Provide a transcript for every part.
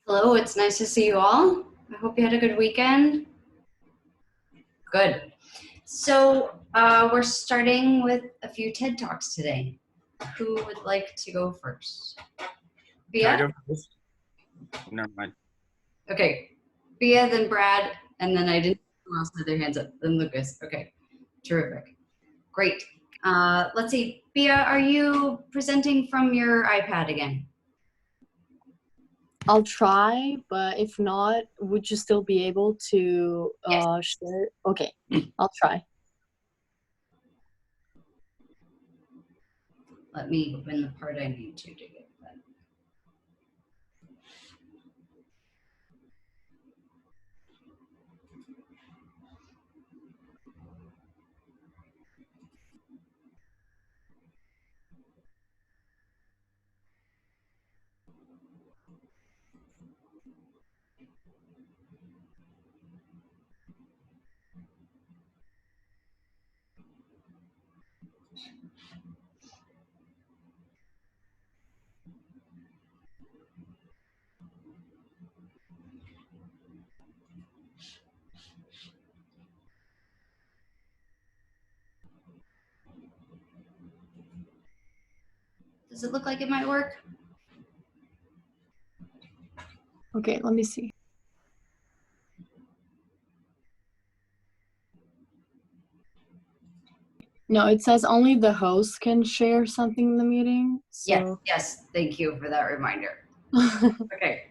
Hello, it's nice to see you all. I hope you had a good weekend. Good. So we're starting with a few TED Talks today. Who would like to go first? Bia? Never mind. Okay. Bia, then Brad, and then I didn't know who else had their hands up. Then Lucas. Okay. Terrific. Great. Let's see. Bia, are you presenting from your iPad again? I'll try, but if not, would you still be able to share? Okay, I'll try. Let me open the part I need to get that. Does it look like it might work? Okay, let me see. No, it says only the host can share something in the meeting. So. Yes. Thank you for that reminder. Okay.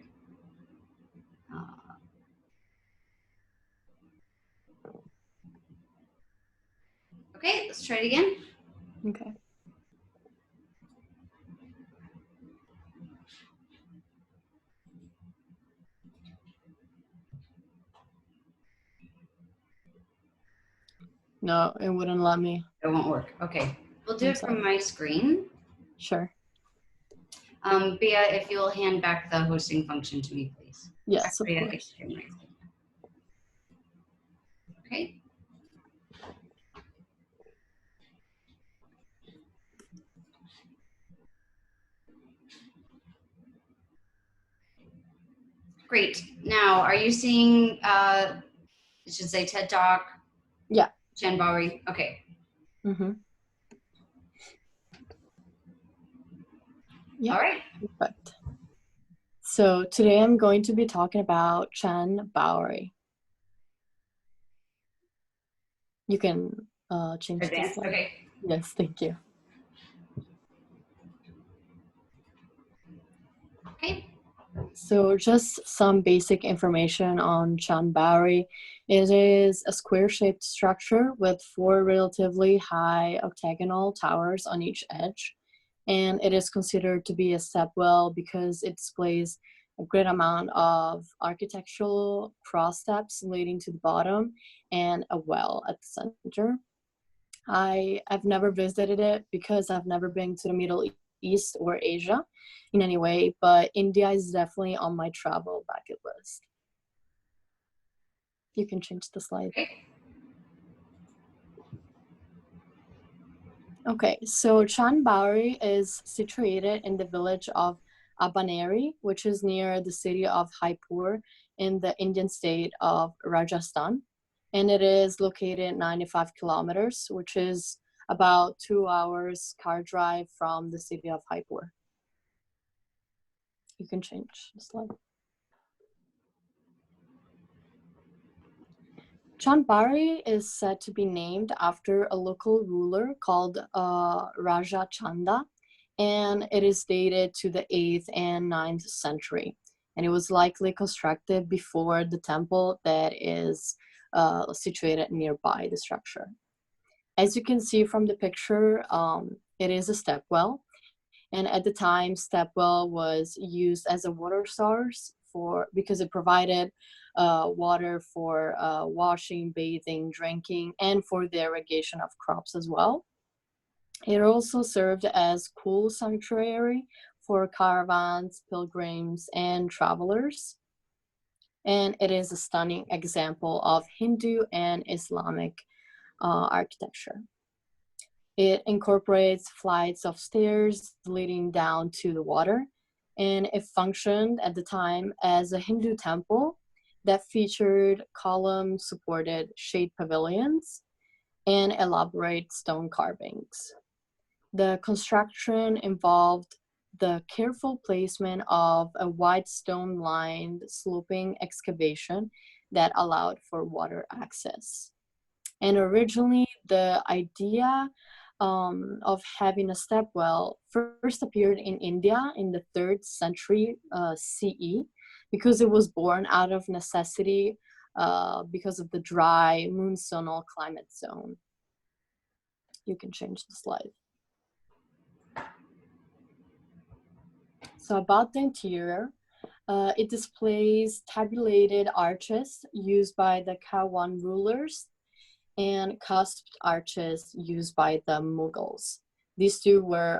Okay, let's try it again. Okay. No, it wouldn't let me. It won't work. Okay, we'll do it from my screen. Sure. Bia, if you'll hand back the hosting function to me, please. Yes, of course. Okay. Great. Now, are you seeing, it should say TED Talk? Yeah. Chan Bowery? Okay. Mm-hmm. Yeah. All right. Perfect. So today I'm going to be talking about Chan Bowery. You can change the slide. Okay. Yes, thank you. Okay. So just some basic information on Chan Bowery. It is a square-shaped structure with 4 relatively high octagonal towers on each edge. And it is considered to be a stepwell because it displays a great amount of architectural cross steps leading to the bottom and a well at the center. I've never visited it because I've never been to the Middle East or Asia in any way, but India is definitely on my travel bucket list. You can change the slide. Okay, so Chan Bowery is situated in the village of Abaneri, which is near the city of Jaipur in the Indian state of Rajasthan. And it is located 95 kilometers, which is about 2 hours car drive from the city of Jaipur. You can change the slide. Chan Bowery is said to be named after a local ruler called Raja Chanda, and it is dated to the 8th and 9th century. And it was likely constructed before the temple that is situated nearby the structure. As you can see from the picture, it is a stepwell. And at the time, stepwell was used as a water source because it provided water for washing, bathing, drinking, and for the irrigation of crops as well. It also served as cool sanctuary for caravans, pilgrims, and travelers. And it is a stunning example of Hindu and Islamic architecture. It incorporates flights of stairs leading down to the water, and it functioned at the time as a Hindu temple that featured column-supported shade pavilions and elaborate stone carvings. The construction involved the careful placement of a wide stone-lined sloping excavation that allowed for water access. And originally, the idea of having a stepwell first appeared in India in the 3rd century CE because it was born out of necessity because of the dry monsoonal climate zone. You can change the slide. So about the interior, it displays tabulated arches used by the Kawan rulers and cusped arches used by the Mughals. These two were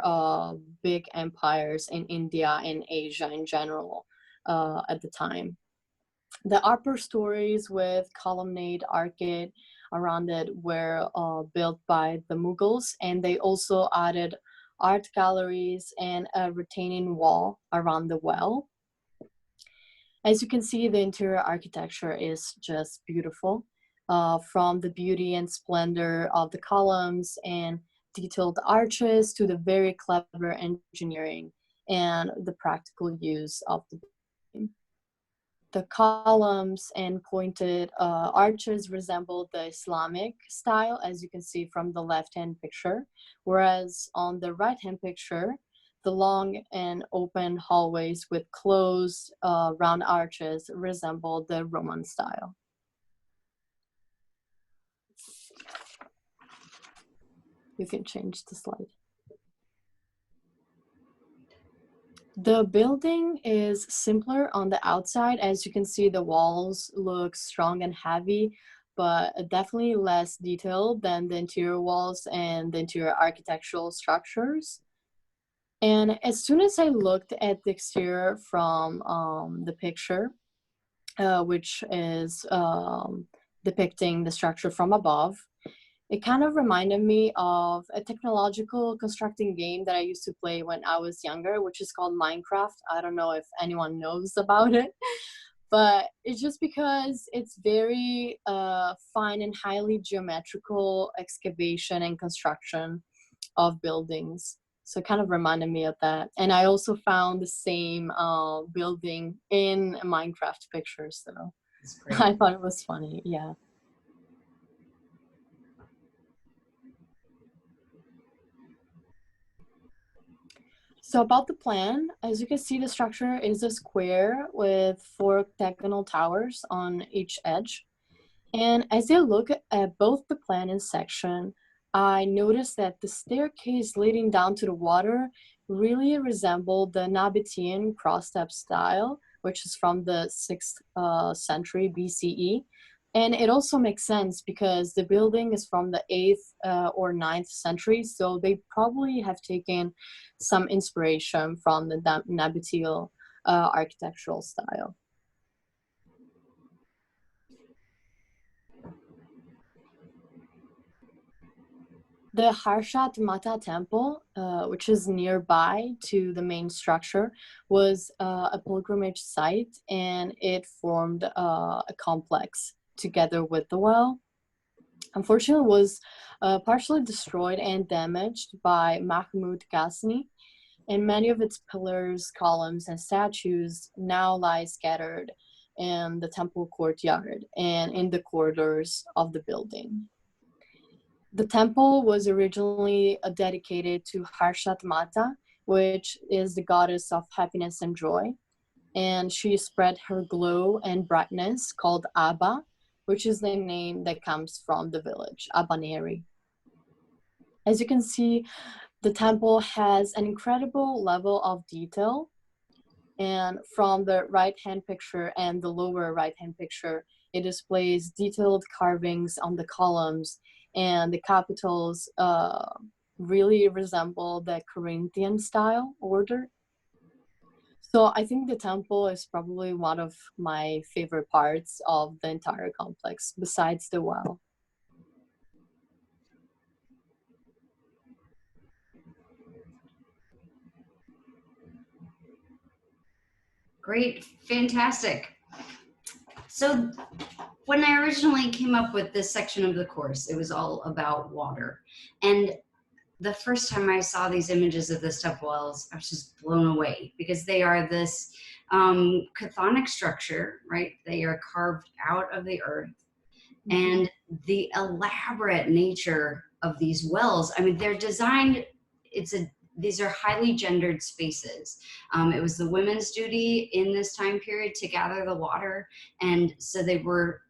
big empires in India and Asia in general at the time. The upper stories with colonnade arcade around it were built by the Mughals, and they also added art galleries and a retaining wall around the well. As you can see, the interior architecture is just beautiful. From the beauty and splendor of the columns and detailed arches to the very clever engineering and the practical use of the building. The columns and pointed arches resemble the Islamic style, as you can see from the left-hand picture, whereas on the right-hand picture, the long and open hallways with closed round arches resemble the Roman style. You can change the slide. The building is simpler on the outside. As you can see, the walls look strong and heavy, but definitely less detailed than the interior walls and the interior architectural structures. And as soon as I looked at the exterior from the picture, which is depicting the structure from above, it kind of reminded me of a technological constructing game that I used to play when I was younger, which is called Minecraft. I don't know if anyone knows about it, but it's just because it's very fine and highly geometrical excavation and construction of buildings. So it kind of reminded me of that. And I also found the same building in a Minecraft picture, so I thought it was funny, yeah. So about the plan, as you can see, the structure is a square with 4 octagonal towers on each edge. And as I look at both the plan and section, I noticed that the staircase leading down to the water really resembled the Nabatean cross-step style, which is from the 6th century BCE. And it also makes sense because the building is from the 8th or 9th century, so they probably have taken some inspiration from the Nabateal architectural style. The Harshat Mata temple, which is nearby to the main structure, was a pilgrimage site, and it formed a complex together with the well. Unfortunately, it was partially destroyed and damaged by Mahmud Ghazni, and many of its pillars, columns, and statues now lie scattered in the temple courtyard and in the corridors of the building. The temple was originally dedicated to Harshat Mata, which is the goddess of happiness and joy, and she spread her glow and brightness called Abba, which is the name that comes from the village, Abaneri. As you can see, the temple has an incredible level of detail, And from the right-hand picture and the lower right-hand picture, it displays detailed carvings on the columns, and the capitals really resemble the Corinthian style order. So I think the temple is probably one of my favorite parts of the entire complex, besides the well. Great, fantastic. So when I originally came up with this section of the course, it was all about water. And the first time I saw these images of the step wells, I was just blown away because they are this chthonic structure, right? They are carved out of the earth. And the elaborate nature of these wells, I mean, they're designed, these are highly gendered spaces. It was the women's duty in this time period to gather the water. And so they were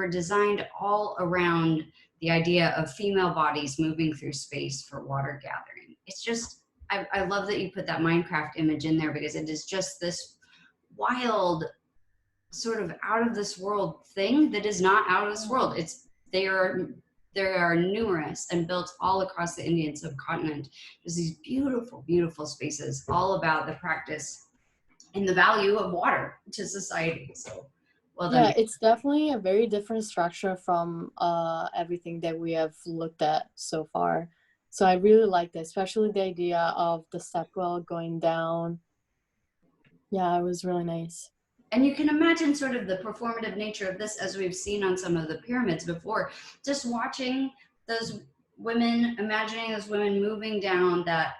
designed all around the idea of female bodies moving through space for water gathering. It's just, I love that you put that Minecraft image in there because it is just this wild, sort of out of this world thing that is not out of this world. There are numerous and built all across the Indian subcontinent. There's these beautiful, beautiful spaces all about the practice and the value of water to society. So, well done. Yeah, it's definitely a very different structure from everything that we have looked at so far. So I really liked it, especially the idea of the stepwell going down. Yeah, it was really nice. And you can imagine sort of the performative nature of this, as we've seen on some of the pyramids before, just watching those women, imagining those women moving down that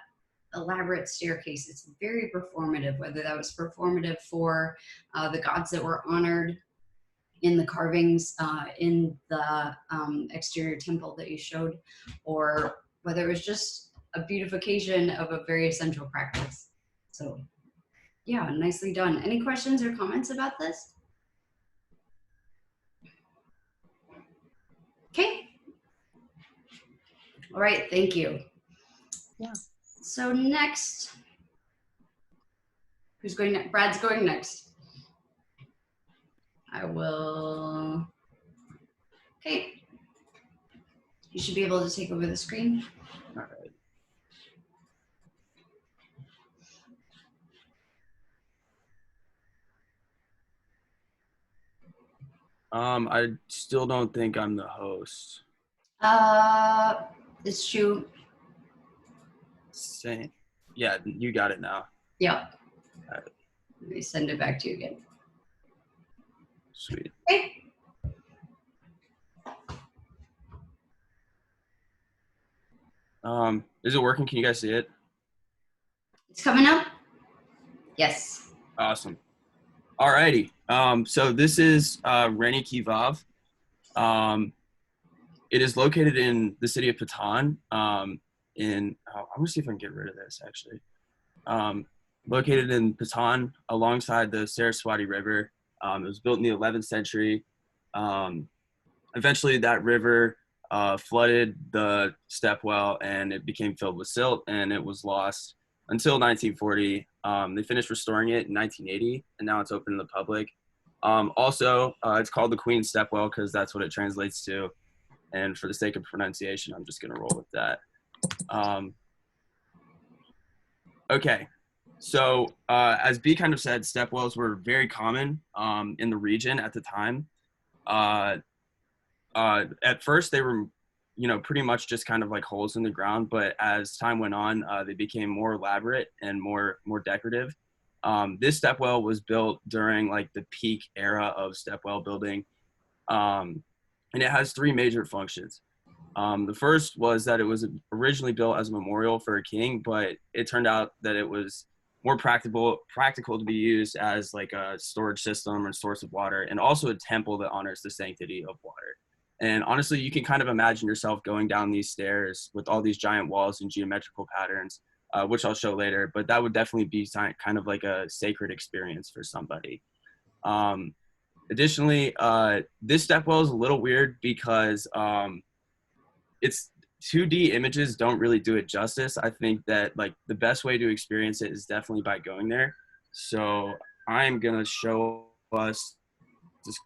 elaborate staircase. It's very performative, whether that was performative for the gods that were honored in the carvings in the exterior temple that you showed, or whether it was just a beautification of a very essential practice. So yeah, nicely done. Any questions or comments about this? Okay. All right, thank you. Yeah. So next, who's going next? Brad's going next. I will, okay. You should be able to take over the screen. All right. I still don't think I'm the host. It's Shu. Same. Yeah, you got it now. Yep. All right. Let me send it back to you again. Sweet. Okay. Is it working? Can you guys see it? It's coming up? Yes. Awesome. Alrighty. So this is Reni Ki Vav. It is located in the city of Patan. I'm gonna see if I can get rid of this actually. Located in Patan alongside the Saraswati River. It was built in the 11th century. Eventually that river flooded the stepwell and it became filled with silt and it was lost until 1940. They finished restoring it in 1980 and now it's open to the public. Also, it's called the Queen Stepwell because that's what it translates to. And for the sake of pronunciation, I'm just gonna roll with that. Okay, so as B kind of said, stepwells were very common in the region at the time. At first they were, pretty much just kind of like holes in the ground, but as time went on, they became more elaborate and more decorative. This stepwell was built during like the peak era of stepwell building, and it has three major functions. The first was that it was originally built as a memorial for a king, but it turned out that it was more practical to be used as like a storage system or source of water, and also a temple that honors the sanctity of water. And honestly, you can kind of imagine yourself going down these stairs with all these giant walls and geometrical patterns, which I'll show later, but that would definitely be kind of like a sacred experience for somebody. Additionally, this stepwell is a little weird because it's 2D images don't really do it justice. I think that like the best way to experience it is definitely by going there. So I'm going to show us this.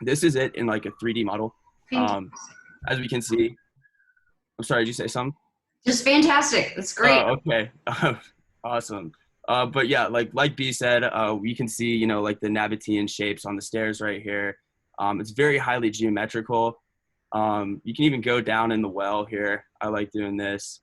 This is it in like a 3D model. As we can see, I'm sorry, did you say something? Just fantastic. That's great. Okay. Awesome. But yeah, like B said, we can see, you know, like the Nabatean shapes on the stairs right here. It's very highly geometrical. You can even go down in the well here. I like doing this.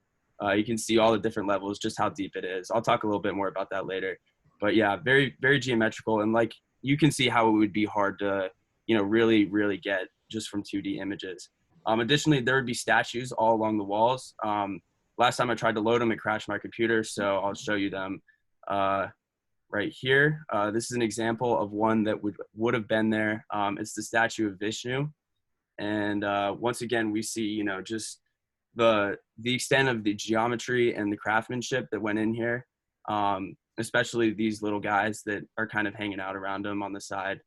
You can see all the different levels, just how deep it is. I'll talk a little bit more about that later. But yeah, very, very geometrical. And like, you can see how it would be hard to, you know, really, really get just from 2D images. Additionally, there would be statues all along the walls. Last time I tried to load them, it crashed my computer. So I'll show you them right here. This is an example of one that would have been there. It's the statue of Vishnu. And once again, we see, you know, just the extent of the geometry and the craftsmanship that went in here, especially these little guys that are kind of hanging out around them on the side.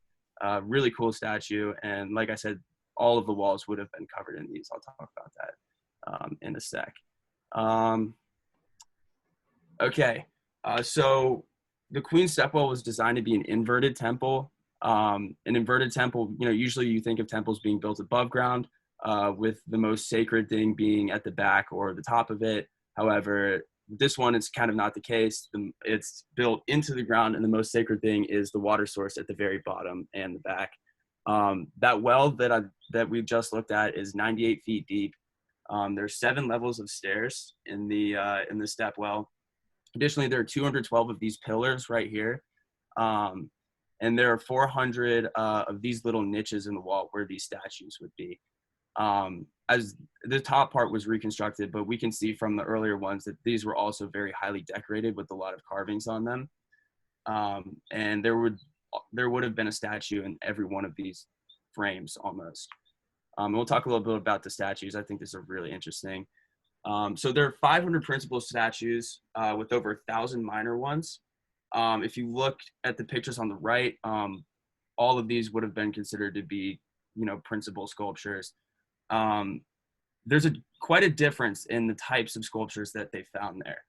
Really cool statue. And like I said, all of the walls would have been covered in these. I'll talk about that in a sec. Okay, so the Queen's Stepwell was designed to be an inverted temple. An inverted temple, you know, usually you think of temples being built above ground, with the most sacred thing being at the back or the top of it. However, this one, it's kind of not the case. It's built into the ground, and the most sacred thing is the water source at the very bottom and the back. That well that we've just looked at is 98 feet deep. There's 7 levels of stairs in the stepwell. Additionally, there are 212 of these pillars right here. And there are 400 of these little niches in the wall where these statues would be. As the top part was reconstructed, but we can see from the earlier ones that these were also very highly decorated with a lot of carvings on them. And there would have been a statue in every one of these frames almost. And we'll talk a little bit about the statues. I think this is really interesting. So there are 500 principal statues with over 1,000 minor ones. If you look at the pictures on the right, all of these would have been considered to be, you know, principal sculptures. There's quite a difference in the types of sculptures that they found there.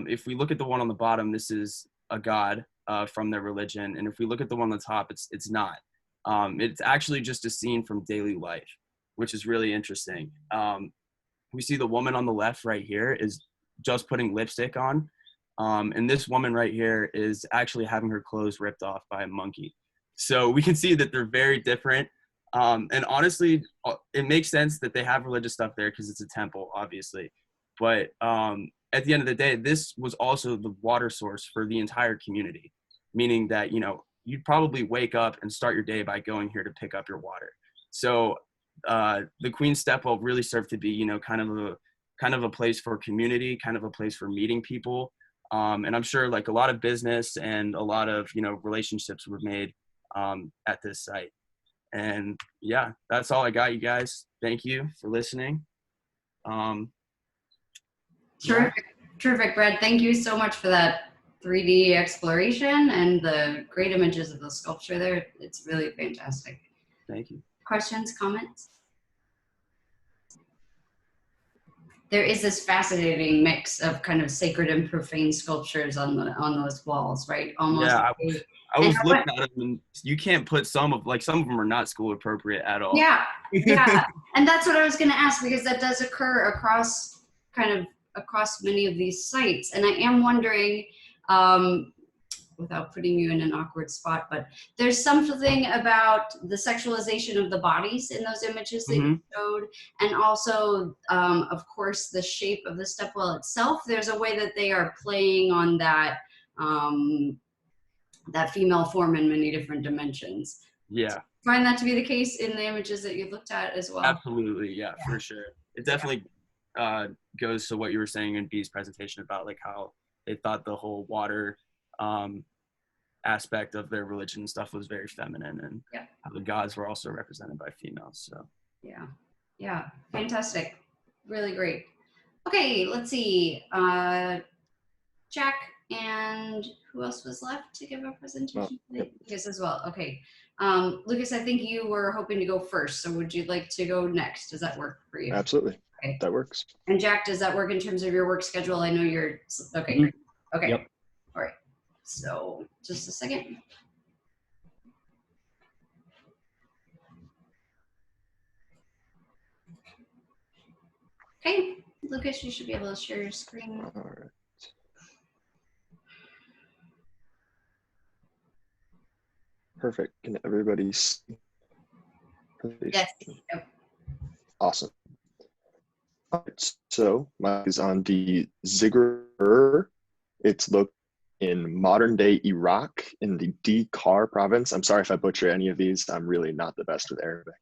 If we look at the one on the bottom, this is a god from their religion, and if we look at the one on the top, it's not. It's actually just a scene from daily life, which is really interesting. We see the woman on the left right here is just putting lipstick on. And this woman right here is actually having her clothes ripped off by a monkey. So we can see that they're very different. And honestly, it makes sense that they have religious stuff there because it's a temple, obviously. But at the end of the day, this was also the water source for the entire community, meaning that, you know, you'd probably wake up and start your day by going here to pick up your water. So the Queen's Stepwell really served to be, you know, kind of a place for community, kind of a place for meeting people. And I'm sure like a lot of business and a lot of, you know, relationships were made at this site. And yeah, that's all I got, you guys. Thank you for listening. Terrific, Brad. Thank you so much for that 3D exploration and the great images of the sculpture there. It's really fantastic. Thank you. Questions, comments? There is this fascinating mix of kind of sacred and profane sculptures on those walls, right? Almost. Yeah, I was looking at them, and you can't put some of them are not school appropriate at all. Yeah, yeah, and that's what I was going to ask, because that does occur across many of these sites, and I am wondering, without putting you in an awkward spot, but there's something about the sexualization of the bodies in those images that you showed, and also, of course, the shape of the stepwell itself. There's a way that they are playing on that that female form in many different dimensions. Yeah. Find that to be the case in the images that you looked at as well? Absolutely, yeah, for sure. It definitely goes to what you were saying in B's presentation about like how they thought the whole water aspect of their religion and stuff was very feminine, and how the gods were also represented by females. So yeah, fantastic, really great. Okay, let's see, Jack and who else was left to give a presentation? Lucas as well. Okay, Lucas, I think you were hoping to go first, so would you like to go next? Does that work for you? Absolutely. Okay. That works. And Jack, does that work in terms of your work schedule? I know you're, okay, great. Okay. Yep. All right. So just a second. Okay, Lucas, you should be able to share your screen. All right. Perfect. Can everybody see? Yes. Yep. Awesome. All right, so mine is on the Ziggurat. It's located in modern-day Iraq in the Dhar province. I'm sorry if I butcher any of these. I'm really not the best with Arabic.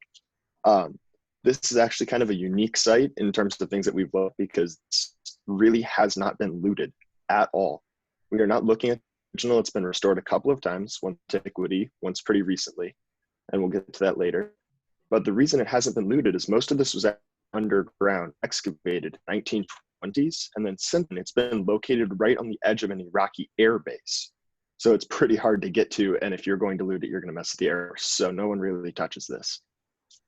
This is actually kind of a unique site in terms of things that we've looked, because it really has not been looted at all. We are not looking at the original. It's been restored a couple of times, once antiquity, once pretty recently, and we'll get to that later. But the reason it hasn't been looted is most of this was underground, excavated in the 1920s, and then since then it's been located right on the edge of an Iraqi air base. So it's pretty hard to get to, and if you're going to loot it, you're going to mess with the air. So no one really touches this.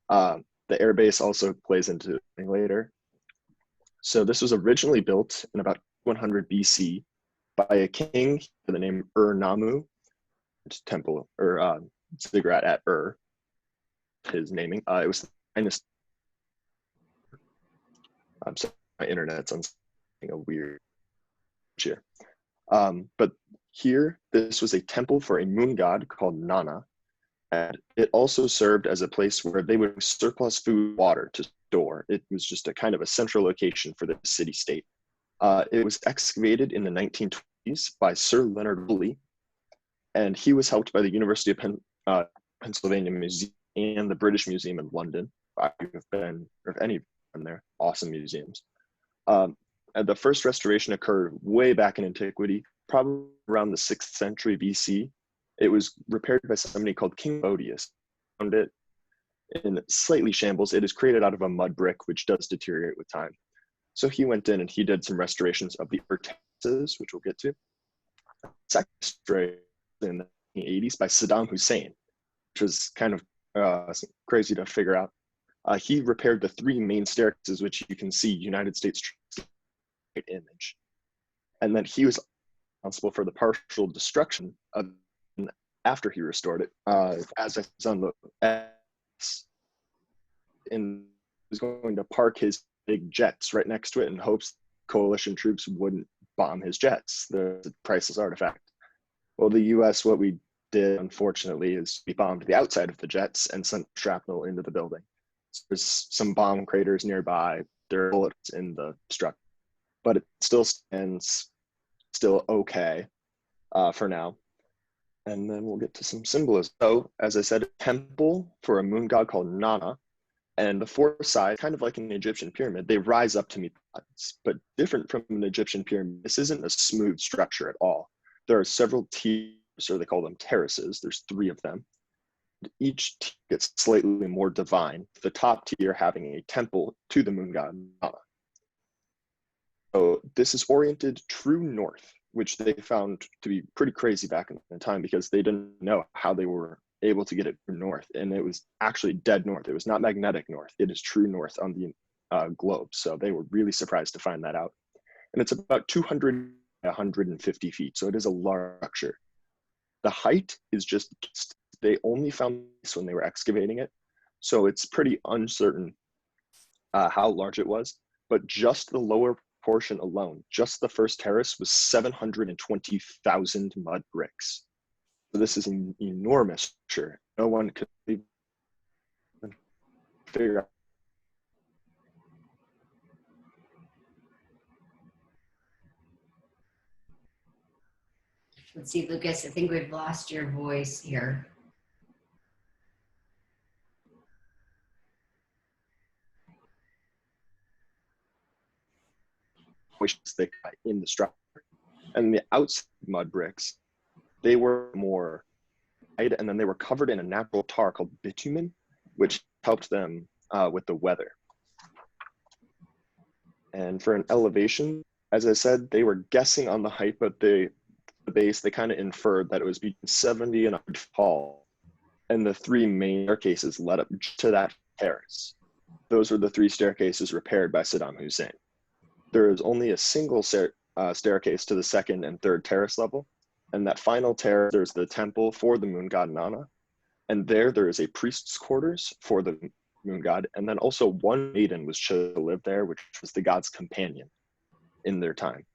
The air base also plays into it later. So this was originally built in about 100 BC by a king by the name Ur-Nammu, temple, or ziggurat at Ur, his naming. It was the finest. I'm sorry, my internet's on something a weird here. But here, this was a temple for a moon god called Nana. And it also served as a place where they would surplus food, water to store. It was just a kind of a central location for the city-state. It was excavated in the 1920s by Sir Leonard Woolley, and he was helped by the University of Pennsylvania Museum and the British Museum in London. I've been, or if any of them there, awesome museums. And the first restoration occurred way back in antiquity, probably around the 6th century BC. It was repaired by somebody called King Odius. Found it in slightly shambles. It is created out of a mud brick, which does deteriorate with time. So he went in and he did some restorations of the terraces, which we'll get to. Second restoration in the 1980s by Saddam Hussein, which was kind of crazy to figure out. He repaired the 3 main staircases, which you can see United States image. And then he was responsible for the partial destruction of after he restored it, as a son and was going to park his big jets right next to it in hopes coalition troops wouldn't bomb his jets, the priceless artifact. Well, the US, what we did, unfortunately, is we bombed the outside of the jets and sent shrapnel into the building. So there's some bomb craters nearby. There are bullets in the structure, but it still stands, still okay for now. And then we'll get to some symbolism. So, as I said, a temple for a moon god called Nana, and the 4 sides, kind of like an Egyptian pyramid, they rise up to meet the gods. But different from an Egyptian pyramid, this isn't a smooth structure at all. There are several tiers, or they call them terraces. There's 3 of them. Each tier gets slightly more divine, the top tier having a temple to the moon god Nana. So this is oriented true north, which they found to be pretty crazy back in the time, because they didn't know how they were able to get it north. And it was actually dead north. It was not magnetic north. It is true north on the globe. So they were really surprised to find that out. And it's about 200 to 150 feet. So it is a large structure. The height is just, they only found this when they were excavating it. So it's pretty uncertain how large it was, but just the lower portion alone, just the first terrace, was 720,000 mud bricks. So this is an enormous structure. No one could even figure out. Let's see, Lucas, I think we've lost your voice here. Which is thick in the structure. And the outside mud bricks, they were more wide, and then they were covered in a natural tar called bitumen, which helped them with the weather. And for an elevation, as I said, they were guessing on the height, but the base, they kind of inferred that it was between 70 and 100 tall. And the 3 main staircases led up to that terrace. those were the 3 staircases repaired by Saddam Hussein. There is only a single staircase to the 2nd and 3rd terrace level. And that final terrace, there's the temple for the moon god Nana. And there is a priest's quarters for the moon god. And then also one maiden was chosen to live there, which was the god's companion in their time.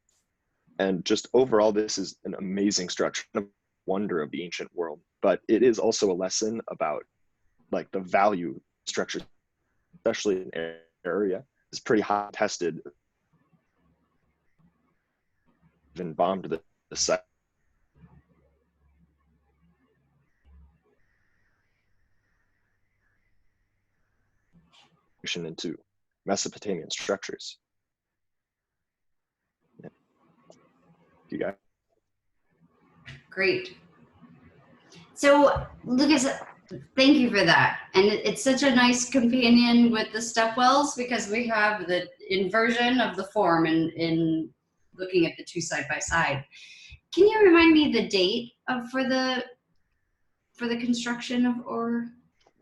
And just overall, this is an amazing structure, a wonder of the ancient world. But it is also a lesson about like the value structure, especially in an area, is pretty hot tested. Even bombed the site. Into Mesopotamian structures. Yeah. You got Great. So, Lucas, thank you for that. And it's such a nice companion with the stepwells because we have the inversion of the form in looking at the 2 side by side. Can you remind me the date for the construction of Ur?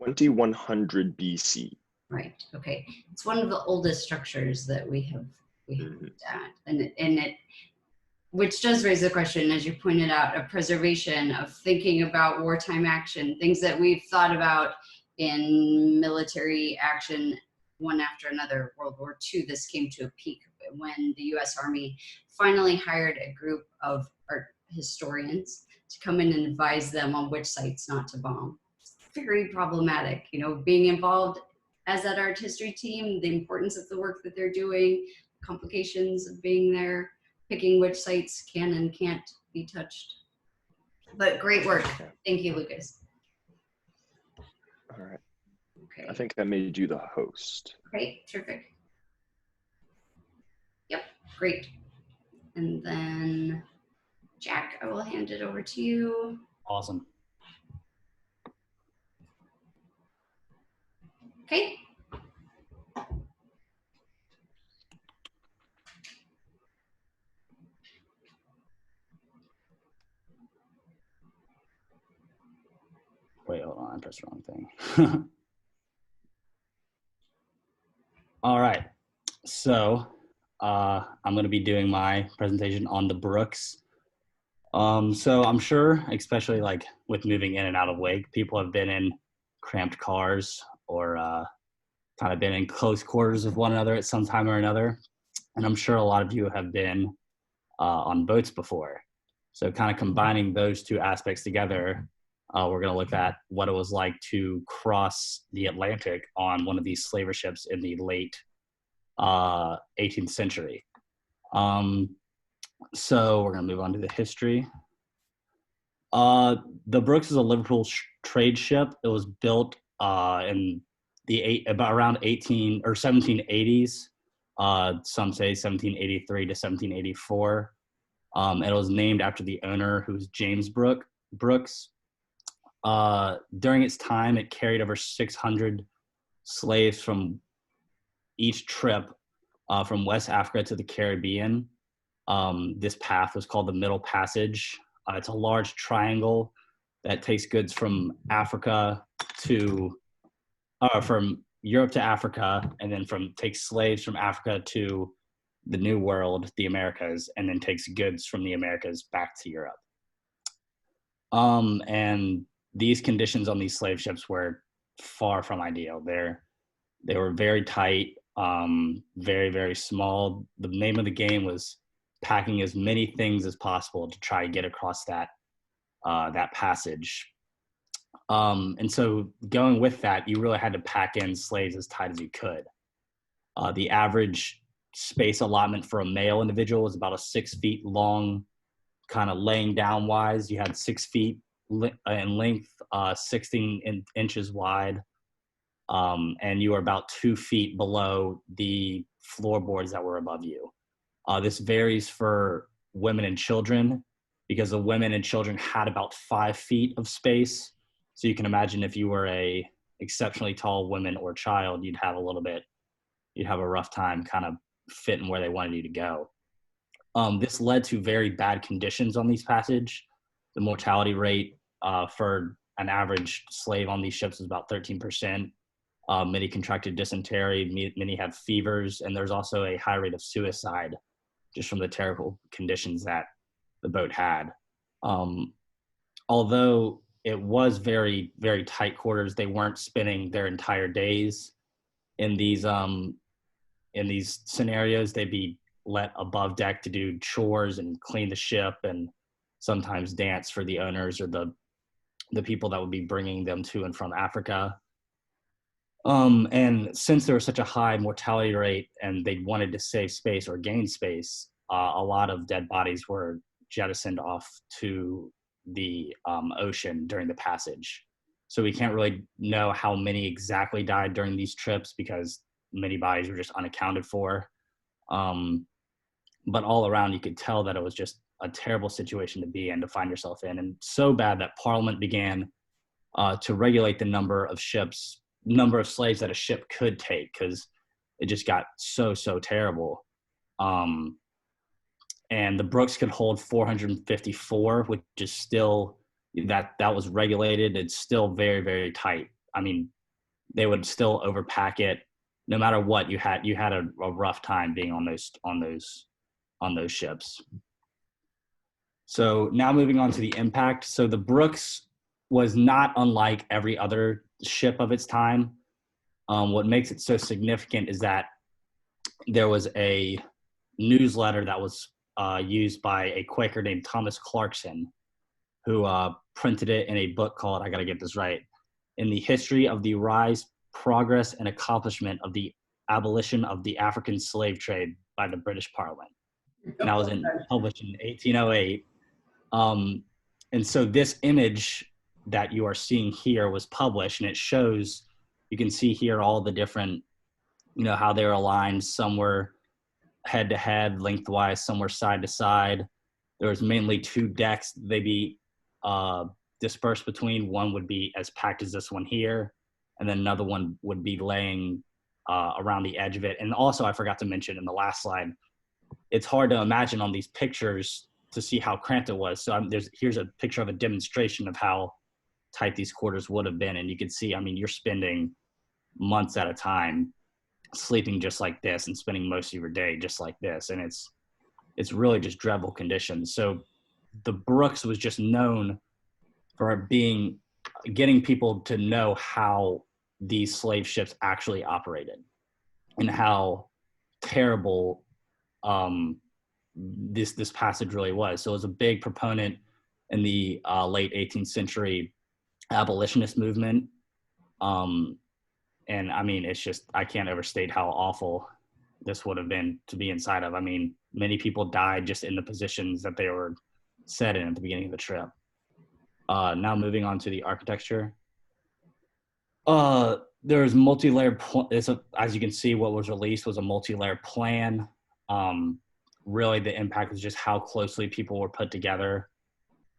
2100 BC. Right. Okay. It's one of the oldest structures that we have looked at, and it, which does raise the question, as you pointed out, of preservation, of thinking about wartime action, things that we've thought about in military action, one after another. World War II, this came to a peak when the U.S. Army finally hired a group of art historians to come in and advise them on which sites not to bomb. It's very problematic, being involved as that art history team, the importance of the work that they're doing, complications of being there, picking which sites can and can't be touched. But great work. Thank you, Lucas. All right. Okay. I think I made you the host. Okay, terrific. Yep, great. And then Jack, I will hand it over to you. Awesome. Okay. Wait, hold on, I pressed the wrong thing. All right, so I'm gonna be doing my presentation on the Brooks. So I'm sure, especially like with moving in and out of Wake, people have been in cramped cars or kind of been in close quarters with one another at some time or another. And I'm sure a lot of you have been on boats before. So kind of combining those 2 aspects together, we're going to look at what it was like to cross the Atlantic on one of these slaver ships in the late 18th century. So we're going to move on to the history. The Brooks is a Liverpool trade ship. It was built in about around 1780s. Some say 1783 to 1784. It was named after the owner, who's James Brooks. During its time, it carried over 600 slaves from each trip from West Africa to the Caribbean. This path was called the Middle Passage. It's a large triangle that takes goods from Africa to, from Europe to Africa, and then takes slaves from Africa to the New World, the Americas, and then takes goods from the Americas back to Europe. And these conditions on these slave ships were far from ideal. They were very tight, very, very small. The name of the game was packing as many things as possible to try to get across that passage. And so going with that, you really had to pack in slaves as tight as you could. The average space allotment for a male individual was about a 6 feet long, kind of laying down wise. You had 6 feet in length, 16 inches wide. And you were about 2 feet below the floorboards that were above you. This varies for women and children because the women and children had about 5 feet of space. So you can imagine if you were a exceptionally tall woman or child, you'd have a rough time kind of fitting where they wanted you to go. This led to very bad conditions on these passage. The mortality rate for an average slave on these ships was about 13%. Many contracted dysentery, many have fevers, and there's also a high rate of suicide just from the terrible conditions that the boat had. Although it was very, very tight quarters, they weren't spending their entire days in these scenarios. They'd be let above deck to do chores and clean the ship and sometimes dance for the owners or the people that would be bringing them to and from Africa. And since there was such a high mortality rate and they wanted to save space or gain space, a lot of dead bodies were jettisoned off to the ocean during the passage. So we can't really know how many exactly died during these trips because many bodies were just unaccounted for. But all around, you could tell that it was just a terrible situation to be in, to find yourself in, and so bad that Parliament began to regulate the number of slaves that a ship could take, because it just got so terrible. And the Brooks could hold 454, which is still, that was regulated. It's still very, very tight. I mean, they would still overpack it. No matter what, you had a rough time being on those ships. So now moving on to the impact. So the Brooks was not unlike every other ship of its time. What makes it so significant is that there was a newsletter that was used by a Quaker named Thomas Clarkson, who printed it in a book called, I got to get this right, In the History of the Rise, Progress, and Accomplishment of the Abolition of the African Slave Trade by the British Parliament. And that was published in 1808. And so this image that you are seeing here was published, and it shows, you can see here all the different, how they're aligned. Some were head to head, lengthwise, some were side to side. There was mainly two decks they'd be dispersed between. One would be as packed as this one here, and then another one would be laying around the edge of it. And also, I forgot to mention in the last slide, it's hard to imagine on these pictures to see how cramped it was. So here's a picture of a demonstration of how tight these quarters would have been. And you can see, you're spending months at a time sleeping just like this and spending most of your day just like this. And it's really just dreadful conditions. So the Brooks was just known for getting people to know how these slave ships actually operated and how terrible this passage really was. So it was a big proponent in the late 18th century abolitionist movement. And it's just, I can't overstate how awful this would have been to be inside of. Many people died just in the positions that they were set in at the beginning of the trip. Now moving on to the architecture. There's multi-layered, as you can see, what was released was a multi-layered plan. Really the impact was just how closely people were put together.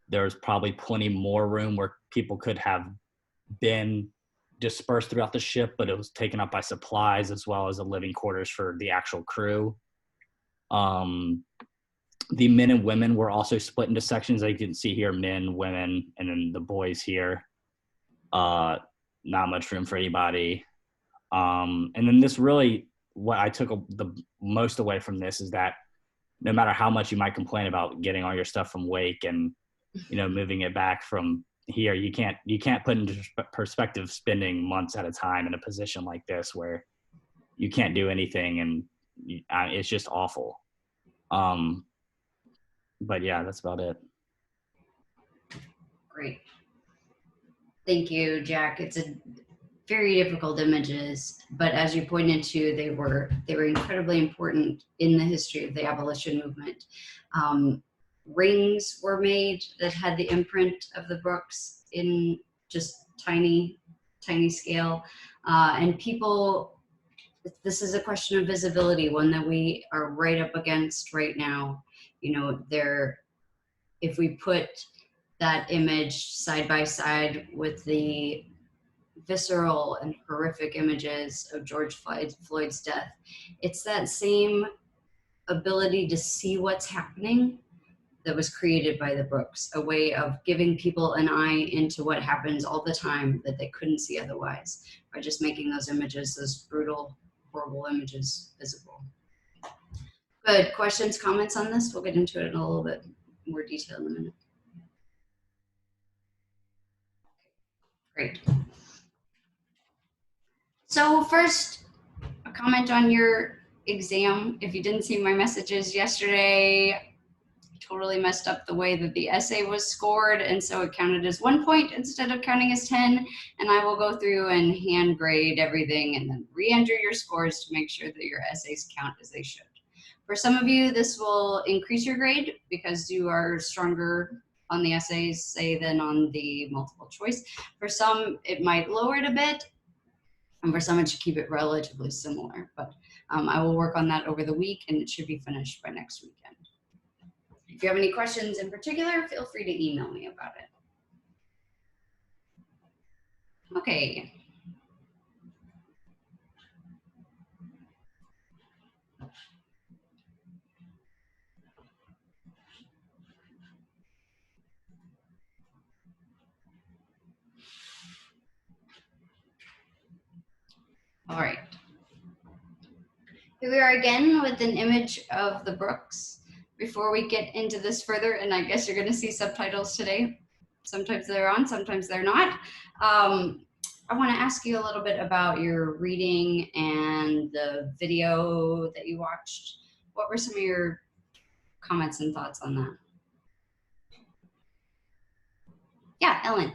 There was probably plenty more room where people could have been dispersed throughout the ship, but it was taken up by supplies as well as the living quarters for the actual crew. The men and women were also split into sections. As you can see here, men, women, and then the boys here. Not much room for anybody. And then this really, what I took the most away from this is that no matter how much you might complain about getting all your stuff from Wake and, moving it back from here, you can't put into perspective spending months at a time in a position like this where you can't do anything, and it's just awful. But yeah, that's about it. Great. Thank you, Jack. It's a very difficult images, but as you pointed to, they were incredibly important in the history of the abolition movement. Rings were made that had the imprint of the Brooks in just tiny scale. And people, this is a question of visibility, one that we are right up against right now. If we put that image side by side with the visceral and horrific images of George Floyd's death, it's that same ability to see what's happening that was created by the Brooks, a way of giving people an eye into what happens all the time that they couldn't see otherwise, by just making those images, those brutal, horrible images, visible. Good. Questions, comments on this? We'll get into it in a little bit more detail in a minute. Great. So first, a comment on your exam. If you didn't see my messages yesterday, I totally messed up the way that the essay was scored, and so it counted as 1 point instead of counting as 10. And I will go through and hand grade everything and then re-enter your scores to make sure that your essays count as they should. For some of you, this will increase your grade because you are stronger on the essays, say, than on the multiple choice. For some, it might lower it a bit, and for some, it should keep it relatively similar. But I will work on that over the week, and it should be finished by next weekend. If you have any questions in particular, feel free to email me about it. Okay. All right. Here we are again with an image of the Brooks. Before we get into this further, and I guess you're going to see subtitles today. Sometimes they're on, sometimes they're not. I want to ask you a little bit about your reading and the video that you watched. What were some of your comments and thoughts on that? Yeah, Ellen.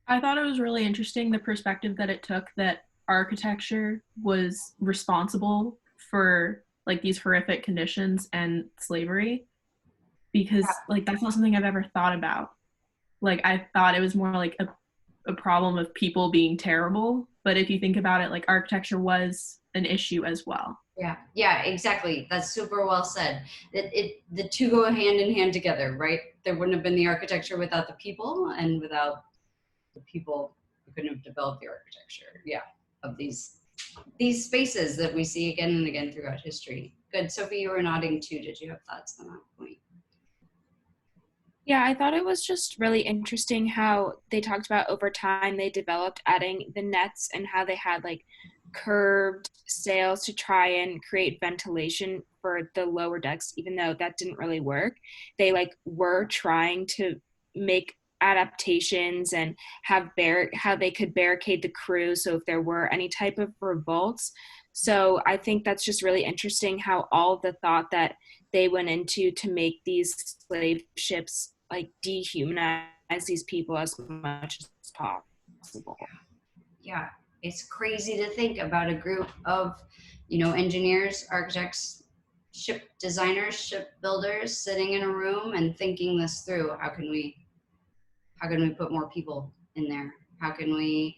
I thought it was really interesting, the perspective that it took, that architecture was responsible for like these horrific conditions and slavery, because like that's not something I've ever thought about. Like I thought it was more like a problem of people being terrible, but if you think about it, like architecture was an issue as well. Yeah, exactly. That's super well said. The two go hand in hand together, right? There wouldn't have been the architecture without the people, and without the people, we couldn't have developed the architecture. Yeah, of these spaces that we see again and again throughout history. Good. Sophie, you were nodding too. Did you have thoughts on that point? Yeah, I thought it was just really interesting how they talked about over time they developed adding the nets and how they had like curved sails to try and create ventilation for the lower decks, even though that didn't really work. They like were trying to make adaptations and have how they could barricade the crew so if there were any type of revolts. So I think that's just really interesting how all the thought that they went into to make these slave ships like dehumanize these people as much as possible. Yeah, it's crazy to think about a group of, engineers, architects, ship designers, ship builders sitting in a room and thinking this through. How can we put more people in there? How can we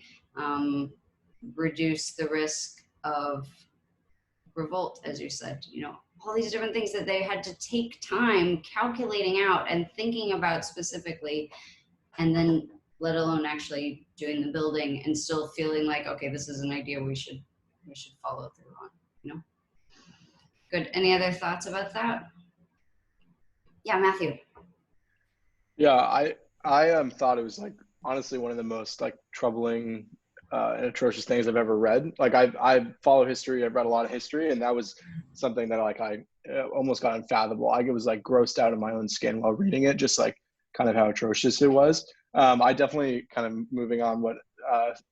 reduce the risk of revolt, as you said? All these different things that they had to take time calculating out and thinking about specifically, and then let alone actually doing the building and still feeling like, okay, this is an idea we should follow through on. Good. Any other thoughts about that? Yeah, Matthew. Yeah, I thought it was like honestly one of the most like troubling and atrocious things I've ever read. Like I follow history. I've read a lot of history, and that was something that like I almost got unfathomable. I was like grossed out of my own skin while reading it, just like kind of how atrocious it was. I definitely kind of moving on what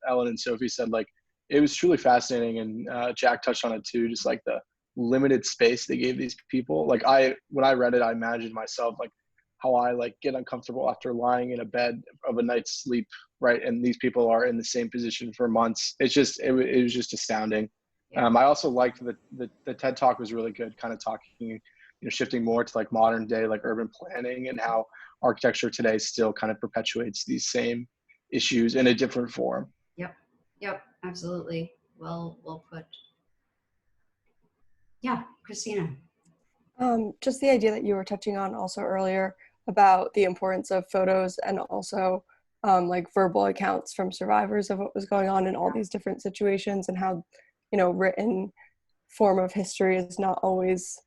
Ellen and Sophie said, like it was truly fascinating, and Jack touched on it too, just like the limited space they gave these people. Like when I read it, I imagined myself like how I like get uncomfortable after lying in a bed of a night's sleep, right? And these people are in the same position for months. It was just astounding. I also liked the TED Talk was really good, kind of talking, shifting more to like modern day, like urban planning, and how architecture today still kind of perpetuates these same issues in a different form. Yep, absolutely. Well put. Yeah, Christina. Just the idea that you were touching on also earlier about the importance of photos and also like verbal accounts from survivors of what was going on in all these different situations, and how written form of history is not always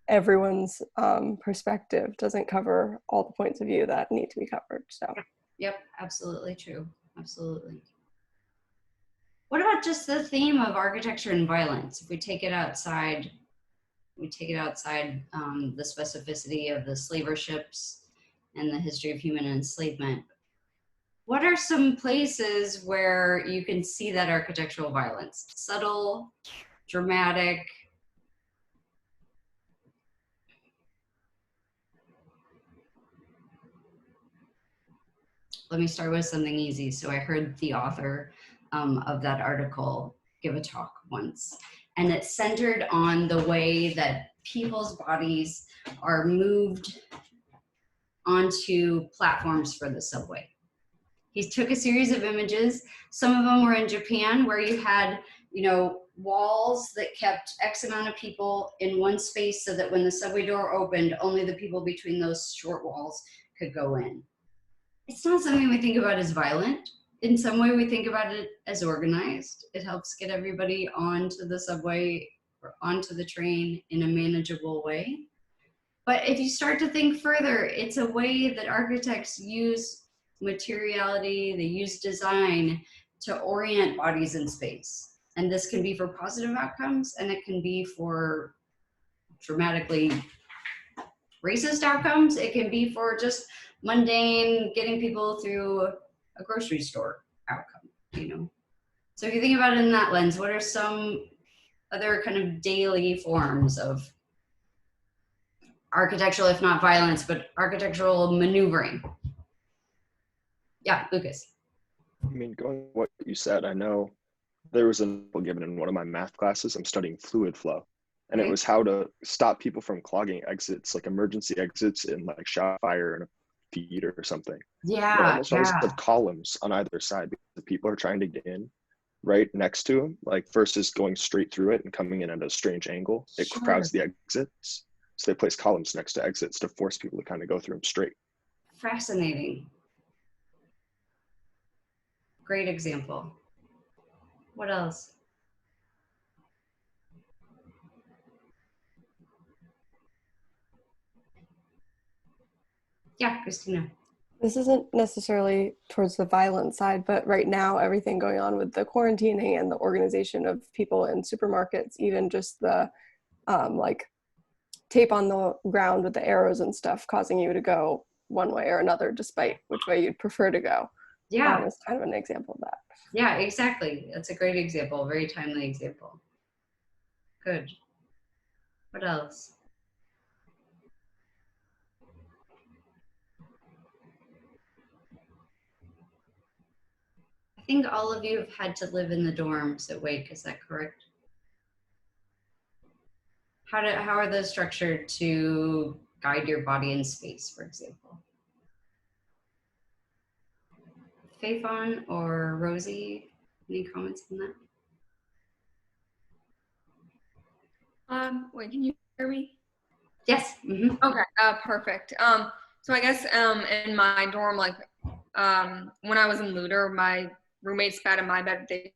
everyone's perspective doesn't cover all the points of view that need to be covered. So Yep, absolutely true. Absolutely. What about just the theme of architecture and violence? If we take it outside, the specificity of the slaver ships and the history of human enslavement. What are some places where you can see that architectural violence? Subtle, dramatic. Let me start with something easy. So I heard the author of that article give a talk once, and it centered on the way that people's bodies are moved onto platforms for the subway. He took a series of images. Some of them were in Japan, where you had, walls that kept X amount of people in one space so that when the subway door opened, only the people between those short walls could go in. It's not something we think about as violent. In some way, we think about it as organized. It helps get everybody onto the subway or onto the train in a manageable way. But if you start to think further, it's a way that architects use materiality, they use design to orient bodies in space. And this can be for positive outcomes, and it can be for dramatically racist outcomes. It can be for just mundane, getting people through a grocery store outcome, So if you think about it in that lens, what are some other kind of daily forms of architectural, if not violence, but architectural maneuvering? Yeah, Lucas. I mean, going with what you said, I know there was an example given in one of my math classes. I'm studying fluid flow, and it was how to stop people from clogging exits, like emergency exits in like shot fire and a theater or something. Yeah, They almost always have columns on either side because the people are trying to get in right next to them, like versus going straight through it and coming in at a strange angle. It crowds the exits. So they place columns next to exits to force people to kind of go through them straight. Fascinating. Great example. What else? Yeah, Christina. this isn't necessarily towards the violent side, but right now, everything going on with the quarantining and the organization of people in supermarkets, even just the like tape on the ground with the arrows and stuff causing you to go one way or another, despite which way you'd prefer to go. Yeah. It's kind of an example of that. Yeah, exactly. That's a great example, very timely example. Good. What else? I think all of you have had to live in the dorms at Wake, is that correct? How are those structured to guide your body in space, for example? Faithon or Rosie, any comments on that? Wait, can you hear me? Yes. Mm-hmm. Okay, perfect. So I guess in my dorm, like when I was in Luder, my roommate's bed and my bed, they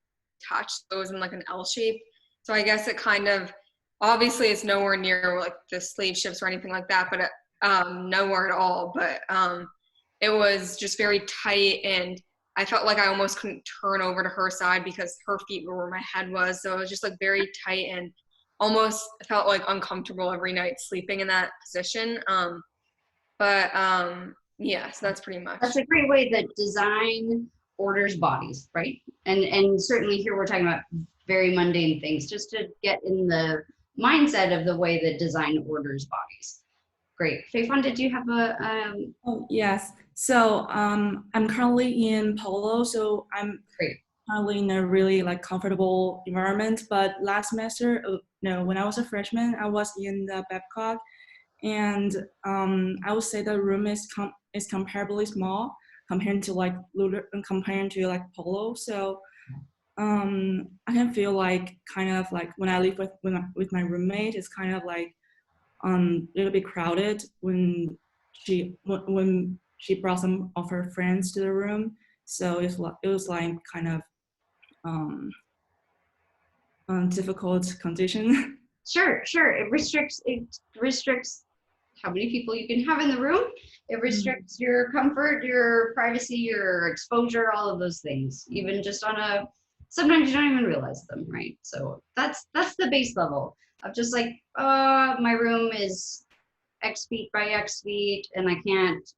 touched, so it was in like an L shape. So I guess it kind of, obviously it's nowhere near like the slave ships or anything like that, but nowhere at all. But it was just very tight, and I felt like I almost couldn't turn over to her side because her feet were where my head was. So it was just like very tight and almost felt like uncomfortable every night sleeping in that position. Yeah, so that's pretty much. That's a great way that design orders bodies, right? And certainly here we're talking about very mundane things, just to get in the mindset of the way that design orders bodies. Great. Faithon, did you have a? Oh, yes. So I'm currently in Polo, so I'm currently in a really like comfortable environment. But last semester, when I was a freshman, I was in the Babcock, and I would say the room is comparably small compared to like Polo. So I can feel like kind of like when I live with my roommate, it's kind of like a little bit crowded when she brought some of her friends to the room. So it was like kind of difficult condition. Sure. It restricts how many people you can have in the room. It restricts your comfort, your privacy, your exposure, all of those things. Even just on sometimes you don't even realize them, right? So that's the base level of just like, my room is X feet by X feet, and I can't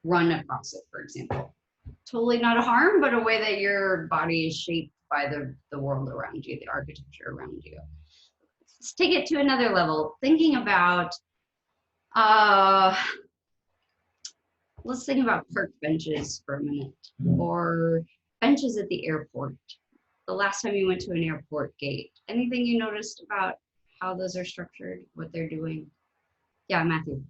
run across it, for example. Totally not a harm, but a way that your body is shaped by the world around you, the architecture around you. Let's take it to another level. Thinking about, let's think about park benches for a minute, or benches at the airport. The last time you went to an airport gate, anything you noticed about how those are structured, what they're doing? Yeah, Matthew.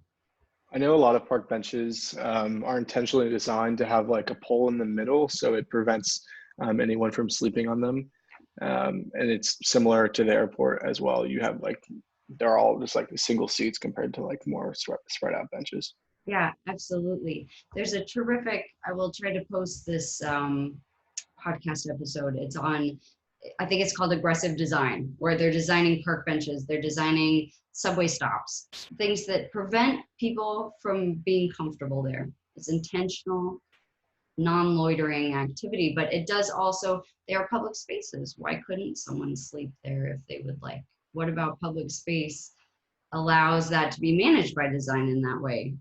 I know a lot of park benches are intentionally designed to have like a pole in the middle, so it prevents anyone from sleeping on them. And it's similar to the airport as well. You have like, they're all just like single seats compared to like more spread out benches. Yeah, absolutely. There's a terrific, I will try to post this podcast episode. It's on, I think it's called Aggressive Design, where they're designing park benches, they're designing subway stops, things that prevent people from being comfortable there. It's intentional, non-loitering activity, but it does also, they are public spaces. Why couldn't someone sleep there if they would like? What about public space allows that to be managed by design in that way?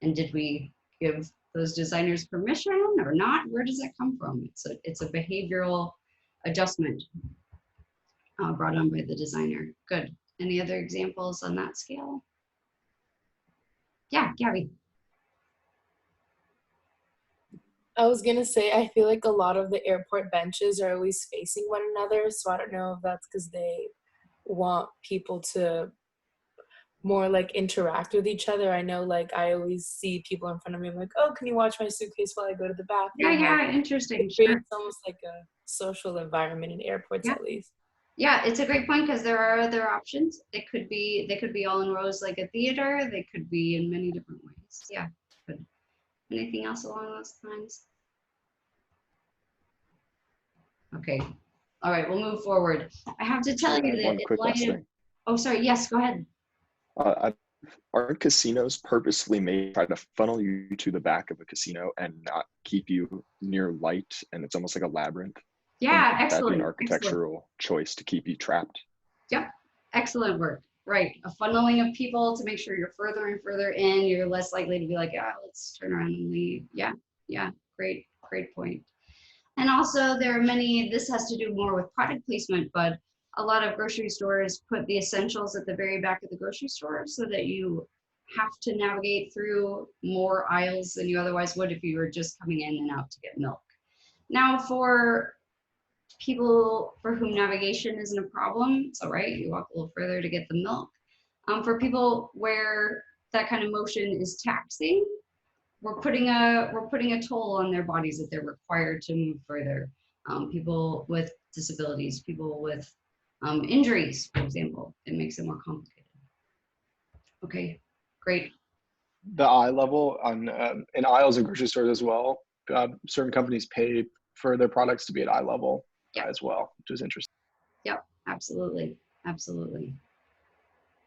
And did we give those designers permission or not? Where does that come from? It's a behavioral adjustment brought on by the designer. Good. Any other examples on that scale? Yeah, Gabby. I was gonna say, I feel like a lot of the airport benches are always facing one another. So I don't know if that's because they want people to more like interact with each other. I know like I always see people in front of me, I'm like, oh, can you watch my suitcase while I go to the bathroom? Yeah, like, interesting. It creates almost like a social environment in airports, at least. Yeah, it's a great point because there are other options. They could be all in rows like a theater. They could be in many different ways. Yeah, good. Anything else along those lines? Okay. All right, we'll move forward. I have to tell you that one quick last thing. Oh, sorry. Yes, go ahead. Aren't casinos purposely made to try to funnel you to the back of a casino and not keep you near light, and it's almost like a labyrinth? Yeah, excellent. That'd be an architectural choice to keep you trapped. Yep, excellent work. Right, a funneling of people to make sure you're further and further in. You're less likely to be like, yeah, let's turn around and leave. Yeah, great point. And also there are many, this has to do more with product placement, but a lot of grocery stores put the essentials at the very back of the grocery store so that you have to navigate through more aisles than you otherwise would if you were just coming in and out to get milk. Now for people for whom navigation isn't a problem, it's all right, you walk a little further to get the milk. For people where that kind of motion is taxing, we're putting a toll on their bodies that they're required to move further. People with disabilities, people with injuries, for example, it makes it more complicated. Okay, great. The eye level on in aisles of grocery stores as well. Certain companies pay for their products to be at eye level as well, which is interesting. Yep, absolutely.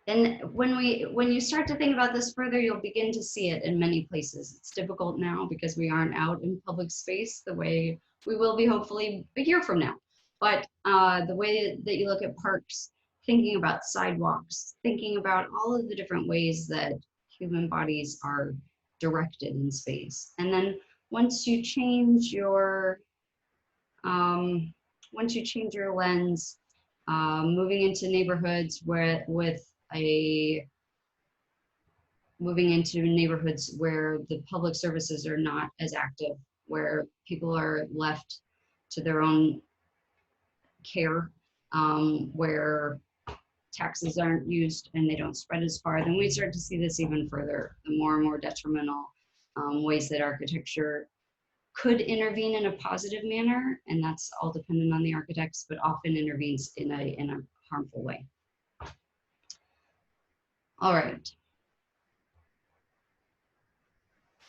And when you start to think about this further, you'll begin to see it in many places. It's difficult now because we aren't out in public space the way we will be hopefully a year from now. But the way that you look at parks, thinking about sidewalks, thinking about all of the different ways that human bodies are directed in space. And then once you change your lens, moving into neighborhoods where the public services are not as active, where people are left to their own care, where taxes aren't used and they don't spread as far, then we start to see this even further, the more and more detrimental ways that architecture could intervene in a positive manner, and that's all dependent on the architects, but often intervenes in a harmful way. All right.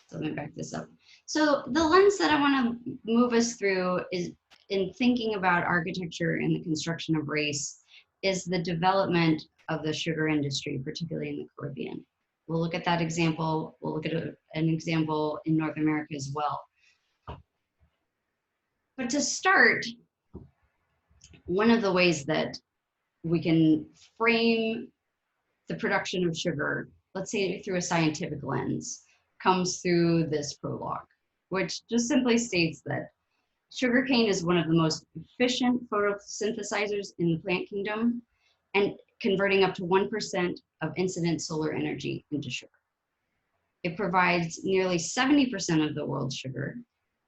So let me back this up. So the lens that I want to move us through is in thinking about architecture and the construction of race is the development of the sugar industry, particularly in the Caribbean. We'll look at that example. We'll look at an example in North America as well. But to start, one of the ways that we can frame the production of sugar, let's say through a scientific lens, comes through this prologue, which just simply states that sugarcane is one of the most efficient photosynthesizers in the plant kingdom, and converting up to 1% of incident solar energy into sugar. It provides nearly 70% of the world's sugar.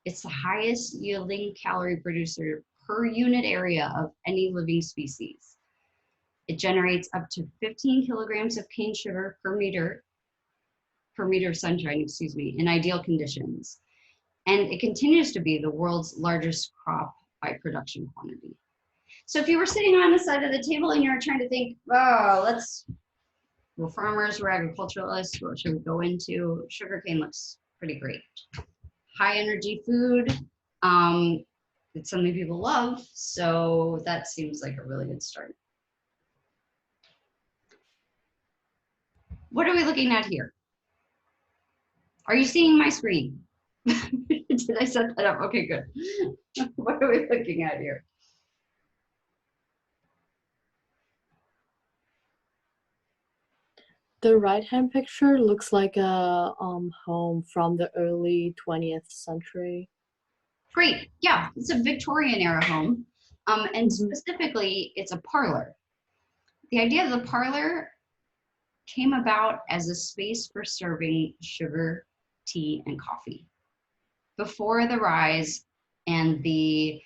It's the highest yielding calorie producer per unit area of any living species. It generates up to 15 kilograms of cane sugar per meter of sunshine, in ideal conditions. And it continues to be the world's largest crop by production quantity. So if you were sitting on the side of the table and you're trying to think, oh, we're farmers, we're agriculturalists, what should we go into? Sugarcane looks pretty great. High energy food, it's something people love, so that seems like a really good start. What are we looking at here? Are you seeing my screen? Did I set that up? Okay, good. What are we looking at here? The right-hand picture looks like a home from the early 20th century. Great, yeah, it's a Victorian era home. And specifically, it's a parlor. The idea of the parlor came about as a space for serving sugar, tea, and coffee. Before the rise and the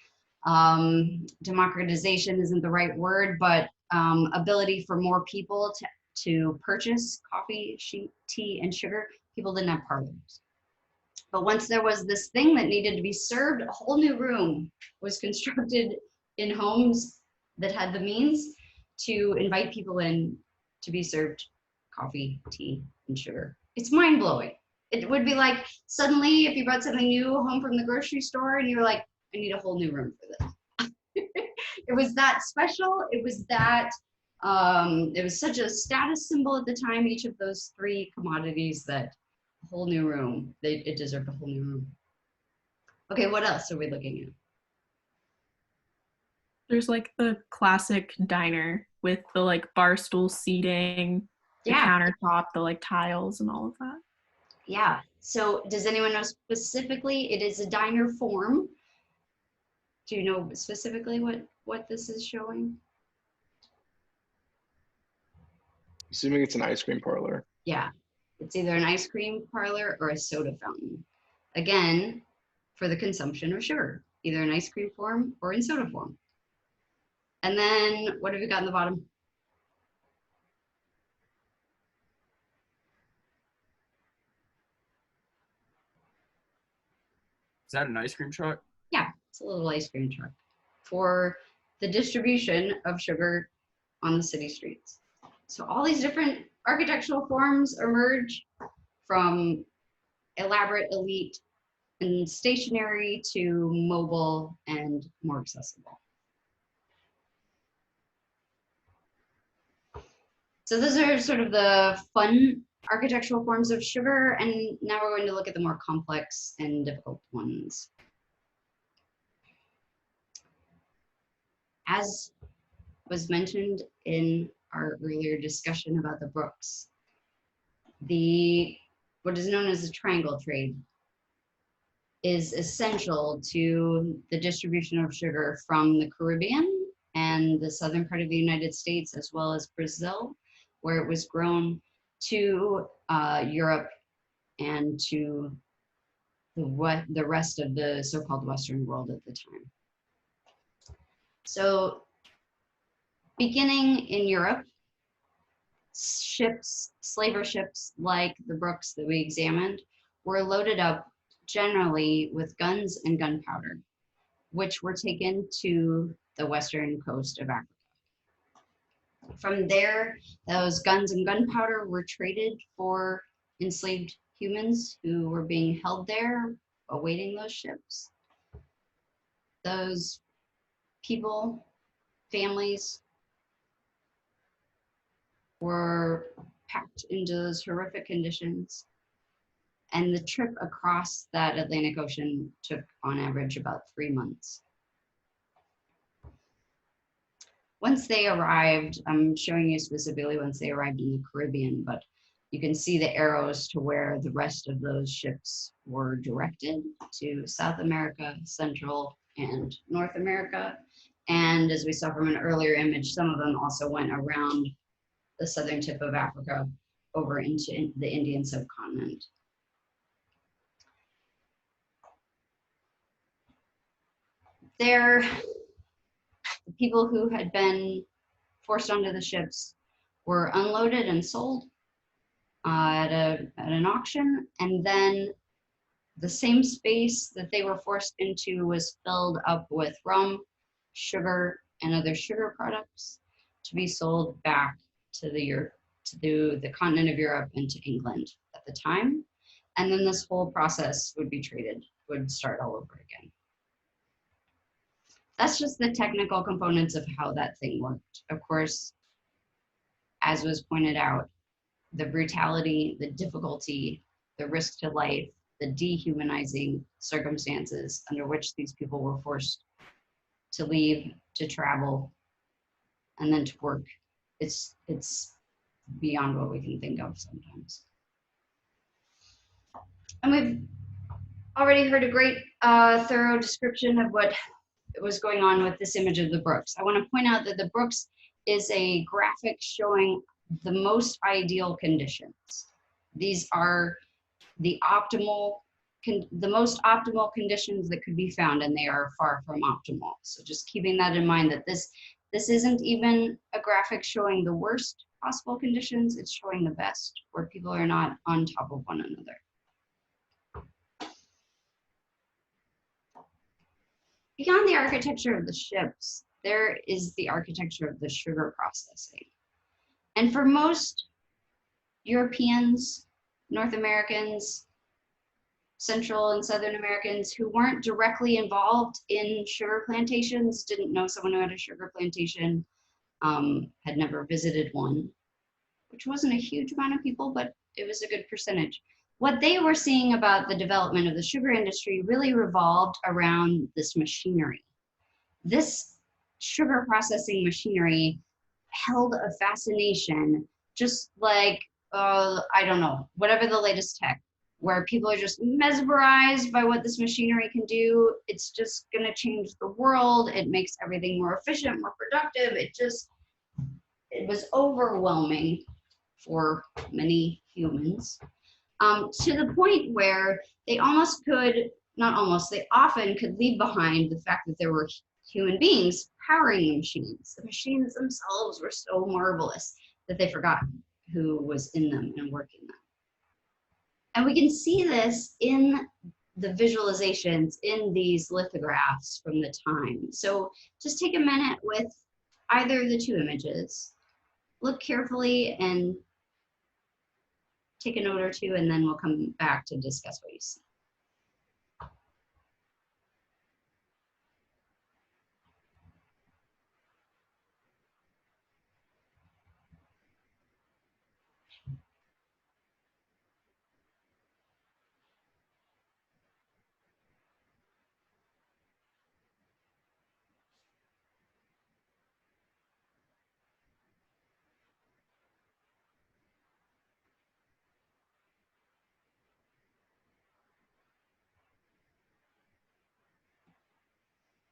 democratization isn't the right word, but ability for more people to purchase coffee, tea, and sugar, people didn't have parlors. But once there was this thing that needed to be served, a whole new room was constructed in homes that had the means to invite people in to be served coffee, tea, and sugar. It's mind-blowing. It would be like suddenly if you brought something new home from the grocery store and you were like, I need a whole new room for this. It was that special. It was that, it was such a status symbol at the time, each of those three commodities, that a whole new room, it deserved a whole new room. Okay, what else are we looking at? There's like the classic diner with the like bar stool seating, the countertop, the like tiles and all of that. Yeah, so does anyone know specifically, it is a diner form. Do you know specifically what this is showing? Assuming it's an ice cream parlor. Yeah, it's either an ice cream parlor or a soda fountain. Again, for the consumption of sugar, either in ice cream form or in soda form. And then what have you got in the bottom? Is that an ice cream truck? Yeah, it's a little ice cream truck for the distribution of sugar on the city streets. So all these different architectural forms emerge, from elaborate, elite, and stationary to mobile and more accessible. So those are sort of the fun architectural forms of sugar, and now we're going to look at the more complex and difficult ones. As was mentioned in our earlier discussion about the brooks, what is known as the triangle trade is essential to the distribution of sugar from the Caribbean and the southern part of the United States, as well as Brazil, where it was grown, to Europe and to the rest of the so-called Western world at the time. So beginning in Europe, slaver ships like the Brooks that we examined were loaded up generally with guns and gunpowder, which were taken to the western coast of Africa. From there, those guns and gunpowder were traded for enslaved humans who were being held there, awaiting those ships. Those people, families, were packed into those horrific conditions. And the trip across that Atlantic Ocean took on average about 3 months. Once they arrived, I'm showing you specifically once they arrived in the Caribbean, but you can see the arrows to where the rest of those ships were directed to South America, Central, and North America. And as we saw from an earlier image, some of them also went around the southern tip of Africa over into the Indian subcontinent. The people who had been forced onto the ships were unloaded and sold at an auction, and then the same space that they were forced into was filled up with rum, sugar, and other sugar products to be sold back to the continent of Europe and to England at the time. And then this whole process would start all over again. That's just the technical components of how that thing worked. Of course, as was pointed out, the brutality, the difficulty, the risk to life, the dehumanizing circumstances under which these people were forced to leave, to travel, and then to work, it's beyond what we can think of sometimes. And we've already heard a great thorough description of what was going on with this image of the Brooks. I want to point out that the Brooks is a graphic showing the most ideal conditions. These are the most optimal conditions that could be found, and they are far from optimal. So just keeping that in mind, that this isn't even a graphic showing the worst possible conditions, it's showing the best, where people are not on top of one another. Beyond the architecture of the ships, there is the architecture of the sugar processing. And for most Europeans, North Americans, Central and Southern Americans who weren't directly involved in sugar plantations, didn't know someone who had a sugar plantation, had never visited one, which wasn't a huge amount of people, but it was a good percentage. What they were seeing about the development of the sugar industry really revolved around this machinery. This sugar processing machinery held a fascination, just like, I don't know, whatever the latest tech, where people are just mesmerized by what this machinery can do. It's just gonna change the world. It makes everything more efficient, more productive. It was overwhelming for many humans, to the point where they often could leave behind the fact that there were human beings powering the machines. The machines themselves were so marvelous that they forgot who was in them and working them. And we can see this in the visualizations in these lithographs from the time. So just take a minute with either of the two images, look carefully and take a note or two, and then we'll come back to discuss what you see.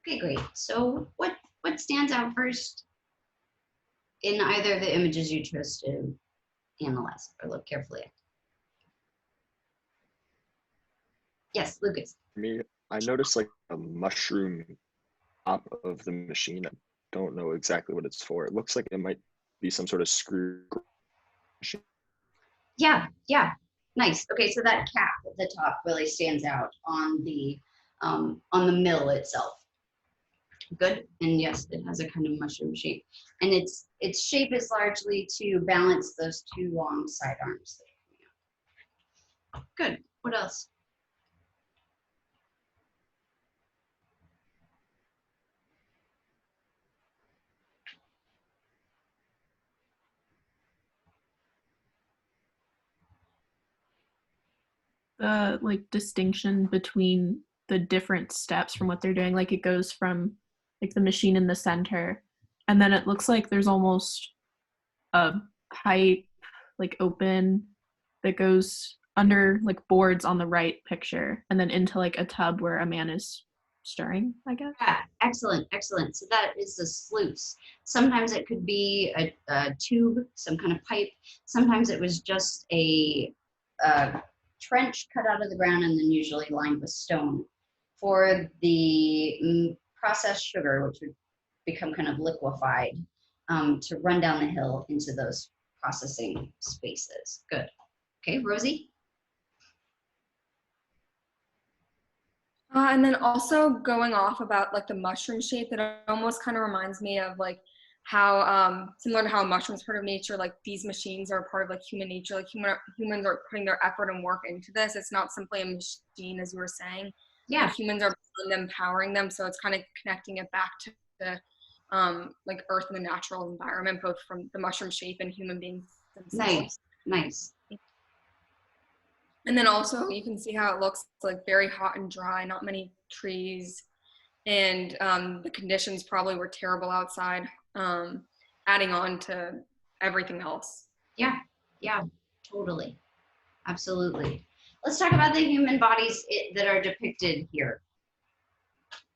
Okay, great. So what stands out first in either of the images you chose to analyze or look carefully at? Yes, Lucas. For me, I noticed like a mushroom top of the machine. I don't know exactly what it's for. It looks like it might be some sort of screw machine. Yeah, nice. Okay, so that cap at the top really stands out on the mill itself. Good, and yes, it has a kind of mushroom shape, and its shape is largely to balance those two long side arms that are coming out. Good. What else? like distinction between the different steps from what they're doing. Like it goes from like the machine in the center, and then it looks like there's almost a pipe like open that goes under like boards on the right picture, and then into like a tub where a man is stirring, I guess. Yeah, excellent, excellent. So that is the sluice. Sometimes it could be a tube, some kind of pipe. Sometimes it was just a trench cut out of the ground and then usually lined with stone. For the processed sugar, which would become kind of liquefied, to run down the hill into those processing spaces. Good. Okay, Rosie? And then also going off about like the mushroom shape, it almost kind of reminds me of like how similar to how mushrooms are part of nature, like these machines are part of like human nature. Like humans are putting their effort and work into this. It's not simply a machine, as you were saying. Yeah. Like humans are them, powering them. So it's kind of connecting it back to the like earth and the natural environment, both from the mushroom shape and human beings themselves. Nice. And then also you can see how it looks like very hot and dry, not many trees, and the conditions probably were terrible outside, adding on to everything else. Yeah, totally. Absolutely. Let's talk about the human bodies that are depicted here.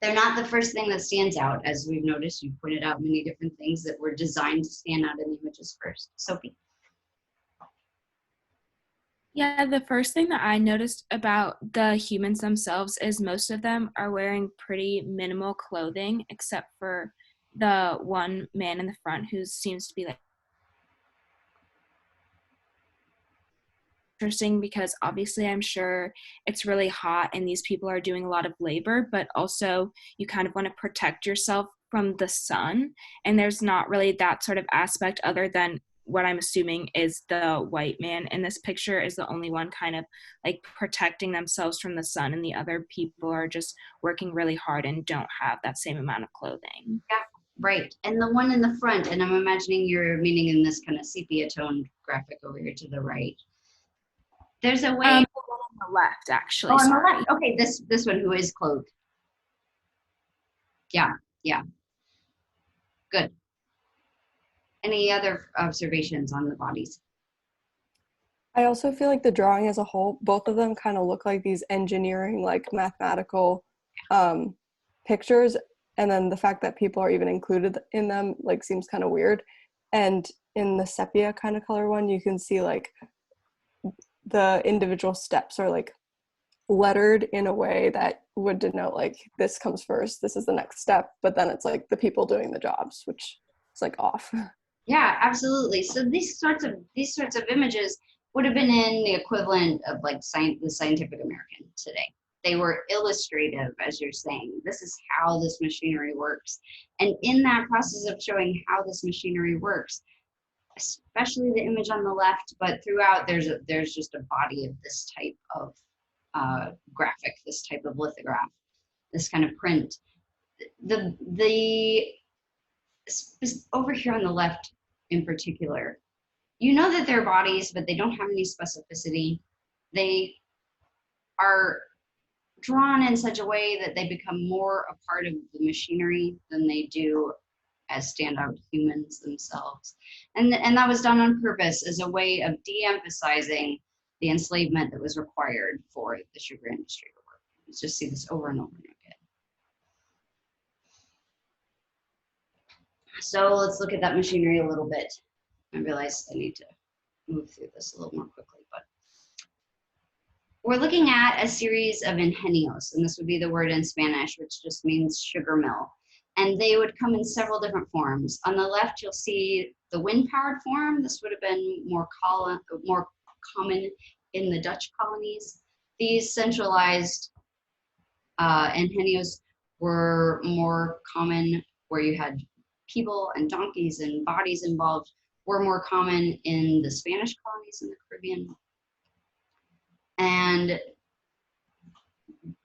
They're not the first thing that stands out. As we've noticed, you pointed out many different things that were designed to stand out in the images first. Sophie? Yeah, the first thing that I noticed about the humans themselves is most of them are wearing pretty minimal clothing, except for the one man in the front who seems to be like interesting, because obviously I'm sure it's really hot and these people are doing a lot of labor, but also you kind of want to protect yourself from the sun, and there's not really that sort of aspect, other than what I'm assuming is the white man in this picture is the only one kind of like protecting themselves from the sun, and the other people are just working really hard and don't have that same amount of clothing. Yeah, right. And the one in the front, and I'm imagining you're meaning in this kind of sepia toned graphic over here to the right. There's a way. The one on the left, actually. Oh, on the left. Okay, this one who is clothed. Yeah. Good. Any other observations on the bodies? I also feel like the drawing as a whole, both of them kind of look like these engineering, like mathematical pictures. And then the fact that people are even included in them like seems kind of weird. And in the sepia kind of color one, you can see like the individual steps are like lettered in a way that would denote like this comes first, this is the next step, but then it's like the people doing the jobs, which is like off. Yeah, absolutely. So these sorts of images would have been in the equivalent of like the Scientific American today. They were illustrative, as you're saying. This is how this machinery works. And in that process of showing how this machinery works, especially the image on the left, but throughout there's just a body of this type of graphic, this type of lithograph, this kind of print. The over here on the left in particular, you know that they're bodies, but they don't have any specificity. They are drawn in such a way that they become more a part of the machinery than they do as standout humans themselves. And that was done on purpose as a way of de-emphasizing the enslavement that was required for the sugar industry to work. Let's just see this over and over again. So let's look at that machinery a little bit. I realize I need to move through this a little more quickly, but we're looking at a series of ingenios, and this would be the word in Spanish, which just means sugar mill. And they would come in several different forms. On the left, you'll see the wind-powered form. This would have been more common in the Dutch colonies. These centralized ingenios were more common where you had people and donkeys and bodies involved, were more common in the Spanish colonies in the Caribbean. And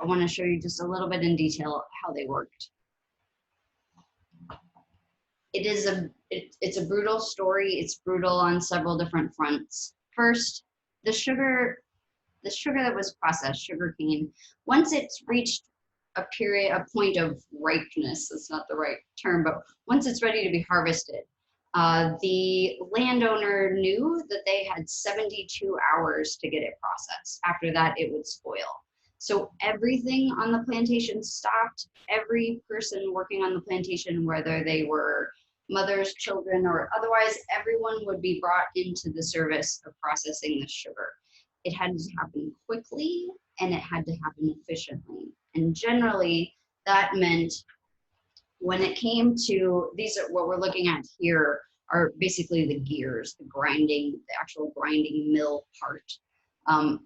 I want to show you just a little bit in detail how they worked. It's a brutal story. It's brutal on several different fronts. First, the sugar the sugar that was processed, sugarcane, once it's reached a point of ripeness, that's not the right term, but once it's ready to be harvested, the landowner knew that they had 72 hours to get it processed. After that, it would spoil. So everything on the plantation stopped. Every person working on the plantation, whether they were mothers, children, or otherwise, everyone would be brought into the service of processing the sugar. It had to happen quickly and it had to happen efficiently. And generally, that meant when it came to, these are what we're looking at here are basically the gears, the actual grinding mill part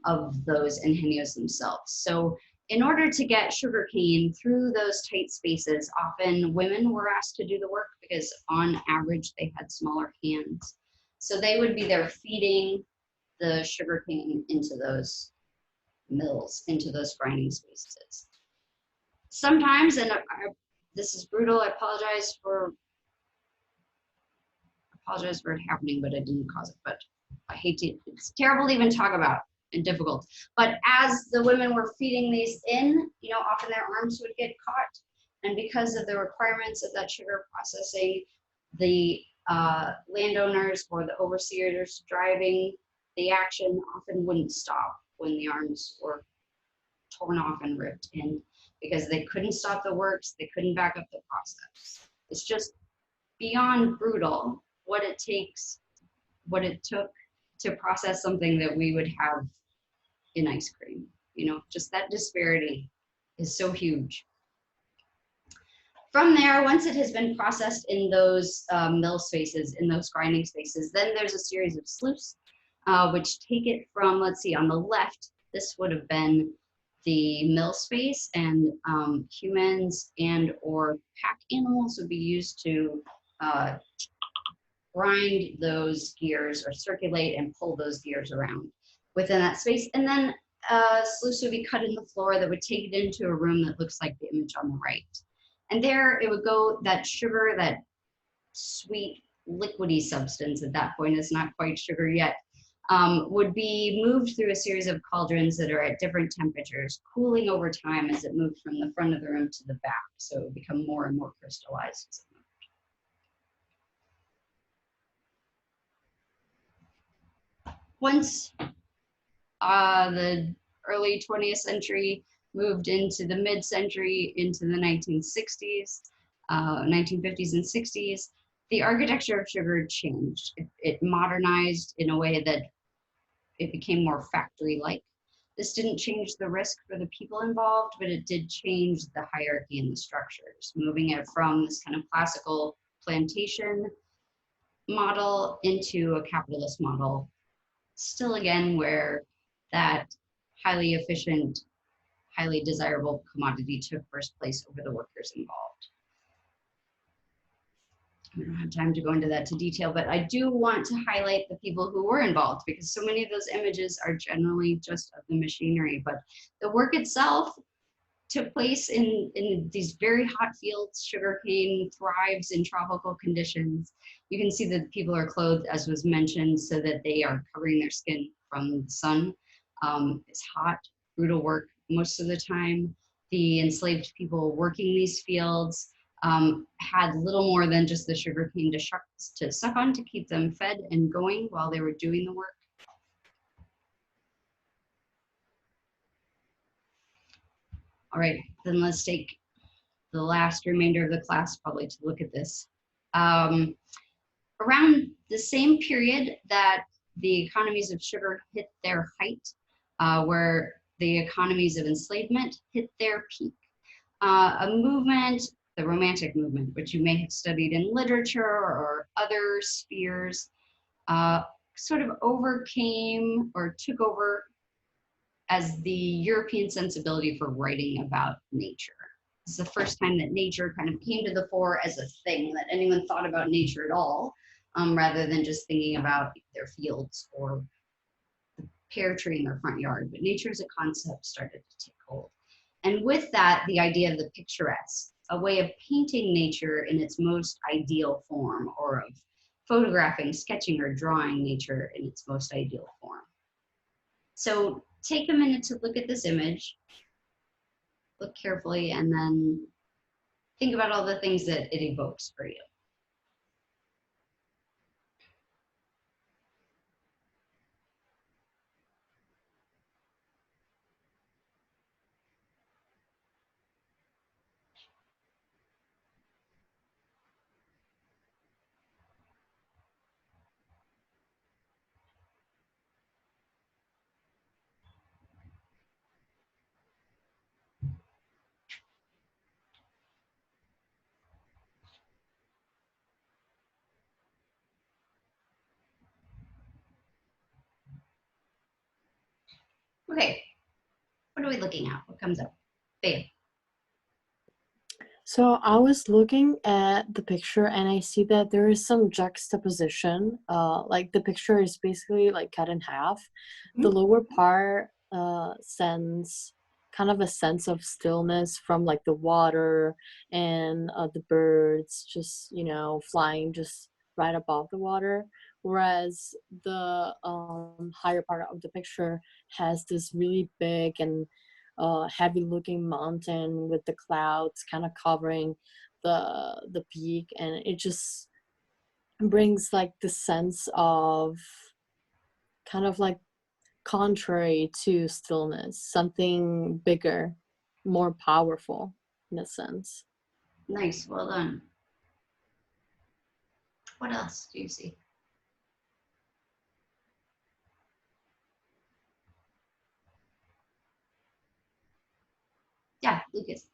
of those ingenios themselves. So in order to get sugarcane through those tight spaces, often women were asked to do the work because on average they had smaller hands. So they would be there feeding the sugarcane into those mills, into those grinding spaces. Sometimes, and this is brutal, I apologize for it happening, but I didn't cause it, but I hate to, it's terrible to even talk about and difficult. But as the women were feeding these in, you know, often their arms would get caught. And because of the requirements of that sugar processing, the landowners or the overseers driving the action often wouldn't stop when the arms were torn off and ripped in because they couldn't stop the works, they couldn't back up the process. It's just beyond brutal what it took to process something that we would have in ice cream. You know, just that disparity is so huge. From there, once it has been processed in those mill spaces, in those grinding spaces, then there's a series of sloughs, which take it from, let's see, on the left, this would have been the mill space, and humans and or pack animals would be used to grind those gears or circulate and pull those gears around within that space. And then sloughs would be cut in the floor that would take it into a room that looks like the image on the right. And there it would go, that sugar, that sweet liquidy substance at that point, is not quite sugar yet, would be moved through a series of cauldrons that are at different temperatures, cooling over time as it moved from the front of the room to the back. So it would become more and more crystallized as it moved. Once the early 20th century moved into the mid-century, into the 1960s, 1950s and 60s, the architecture of sugar changed. It modernized in a way that it became more factory-like. This didn't change the risk for the people involved, but it did change the hierarchy and the structures, moving it from this kind of classical plantation model into a capitalist model. Still again, where that highly efficient, highly desirable commodity took first place over the workers involved. I don't have time to go into that to detail, but I do want to highlight the people who were involved because so many of those images are generally just of the machinery, but the work itself took place in these very hot fields. Sugarcane thrives in tropical conditions. You can see that people are clothed, as was mentioned, so that they are covering their skin from the sun. It's hot, brutal work most of the time. The enslaved people working these fields had little more than just the sugarcane to suck on to keep them fed and going while they were doing the work. All right, then let's take the last remainder of the class probably to look at this. Around the same period that the economies of sugar hit their height, where the economies of enslavement hit their peak, a movement, the Romantic movement, which you may have studied in literature or other spheres, sort of overcame or took over as the European sensibility for writing about nature. This is the first time that nature kind of came to the fore as a thing, that anyone thought about nature at all, rather than just thinking about their fields or the pear tree in their front yard. But nature as a concept started to take hold. And with that, the idea of the picturesque, a way of painting nature in its most ideal form, or of photographing, sketching, or drawing nature in its most ideal form. So take a minute to look at this image, look carefully, and then think about all the things that it evokes for you. Okay, what are we looking at? What comes up? Babe. So I was looking at the picture and I see that there is some juxtaposition. Like the picture is basically like cut in half. The lower part sends kind of a sense of stillness from like the water and the birds just, you know, flying just right above the water. Whereas the higher part of the picture has this really big and heavy looking mountain with the clouds kind of covering the peak, and it just brings like the sense of kind of like contrary to stillness, something bigger, more powerful in a sense. Nice, well done. What else do you see? Yeah, Lucas.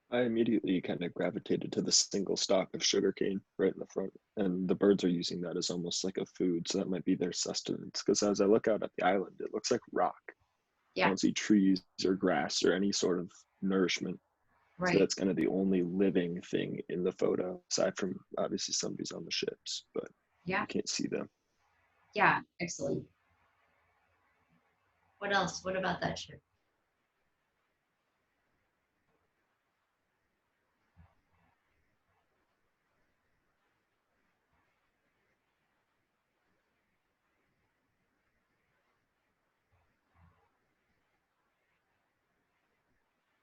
I immediately kind of gravitated to the single stalk of sugarcane right in the front, and the birds are using that as almost like a food, so that might be their sustenance. Because as I look out at the island, it looks like rock. I Yeah, don't see trees or grass or any sort of nourishment. So right. that's kind of the only living thing in the photo, aside from obviously somebody's on the ships, but Yeah, you can't see them. yeah, excellent. What else? What about that ship?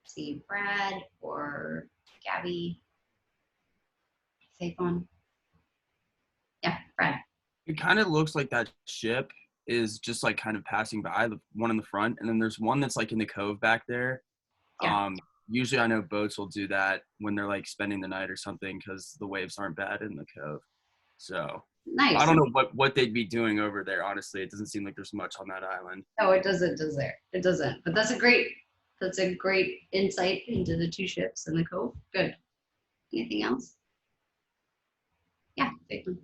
See Brad or Gabby? Safe on. Yeah, Brad. It kind of looks like that ship is just like kind of passing by, the one in the front, and then there's one that's like in the cove back there. Yeah. Usually I know boats will do that when they're like spending the night or something because the waves aren't bad in the cove. So Nice. I don't know what they'd be doing over there. Honestly, it doesn't seem like there's much on that island. No, it doesn't, does there? It doesn't. But that's a great insight into the two ships and the cove. Good. Anything else? Yeah, Caitlin.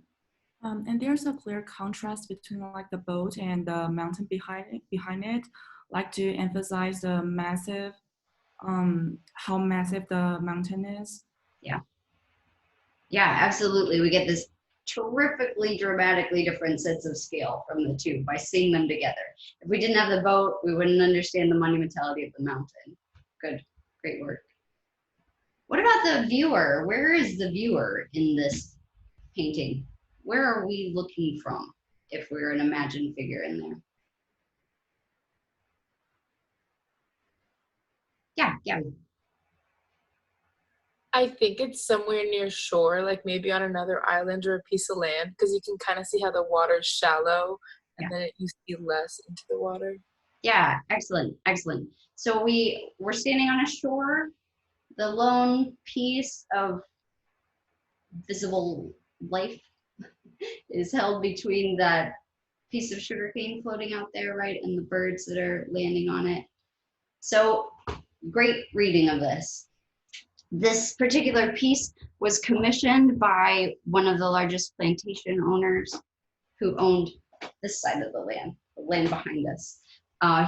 And there's a clear contrast between like the boat and the mountain behind it, like to emphasize the massive, how massive the mountain is. Yeah. Yeah, absolutely. We get this terrifically dramatically different sense of scale from the two by seeing them together. If we didn't have the boat, we wouldn't understand the monumentality of the mountain. Good. Great work. What about the viewer? Where is the viewer in this painting? Where are we looking from if we're an imagined figure in there? Yeah, yeah. I think it's somewhere near shore, like maybe on another island or a piece of land, because you can kind of see how the water's shallow and then you see less into the water. Yeah, excellent, excellent. So we're standing on a shore. The lone piece of visible life is held between that piece of sugarcane floating out there, right, and the birds that are landing on it. So great reading of this. This particular piece was commissioned by one of the largest plantation owners who owned this side of the land behind us.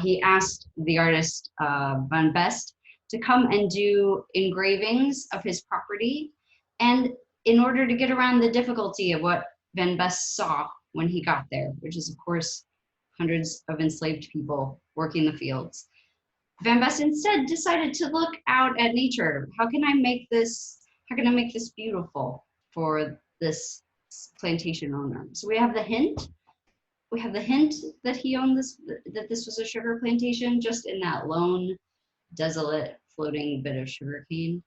He asked the artist Van Best to come and do engravings of his property. And in order to get around the difficulty of what Van Best saw when he got there, which is of course hundreds of enslaved people working the fields, Van Best instead decided to look out at nature. How can I make this beautiful for this plantation owner? So we have the hint We have the hint that he owned this, that this was a sugar plantation, just in that lone, desolate, floating bit of sugarcane.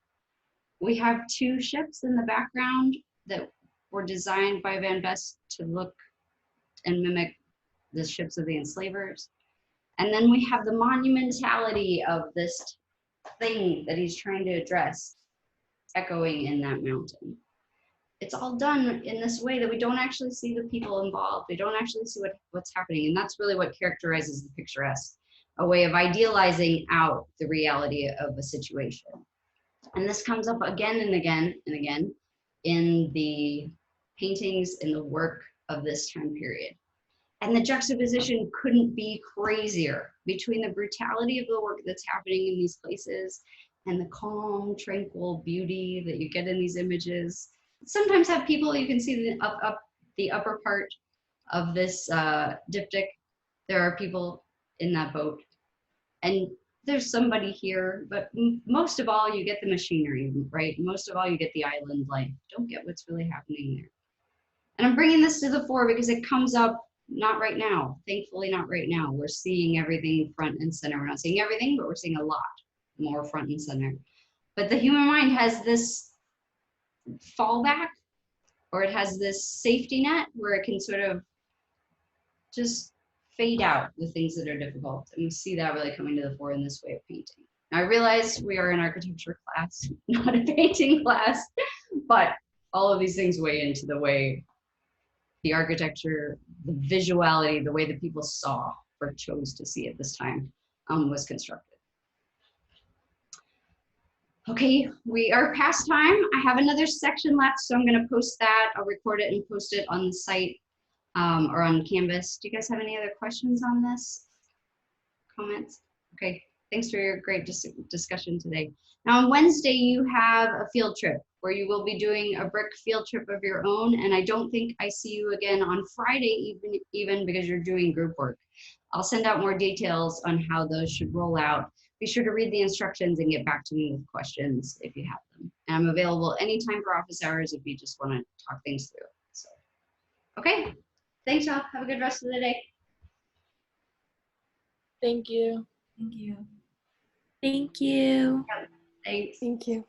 We have two ships in the background that were designed by Van Best to look and mimic the ships of the enslavers. And then we have the monumentality of this thing that he's trying to address, echoing in that mountain. It's all done in this way that we don't actually see the people involved. We don't actually see what's happening. And that's really what characterizes the picturesque, a way of idealizing out the reality of a situation. And this comes up again and again and again in the paintings, in the work of this time period. And the juxtaposition couldn't be crazier between the brutality of the work that's happening in these places and the calm, tranquil beauty that you get in these images. Sometimes have people, you can see the upper part of this diptych. There are people in that boat. And there's somebody here, but most of all, you get the machinery, right? Most of all, you get the island life. Don't get what's really happening there. And I'm bringing this to the fore because it comes up not right now, thankfully not right now. We're seeing everything front and center. We're not seeing everything, but we're seeing a lot more front and center. But the human mind has this fallback, or it has this safety net where it can sort of just fade out the things that are difficult. And we see that really coming to the fore in this way of painting. Now, I realize we are an architecture class, not a painting class, but all of these things weigh into the way the architecture, the visuality, the way that people saw or chose to see at this time was constructed. Okay, we are past time. I have another section left, so I'm going to post that. I'll record it and post it on the site or on Canvas. Do you guys have any other questions on this? Comments? Okay, thanks for your great discussion today. Now on Wednesday, you have a field trip where you will be doing a brick field trip of your own, and I don't think I see you again on Friday even because you're doing group work. I'll send out more details on how those should roll out. Be sure to read the instructions and get back to me with questions if you have them. And I'm available anytime for office hours if you just want to talk things through. So, okay, thanks y'all. Have a good rest of the day. Thank you. Thank you. Thank you. Thanks. Thank you.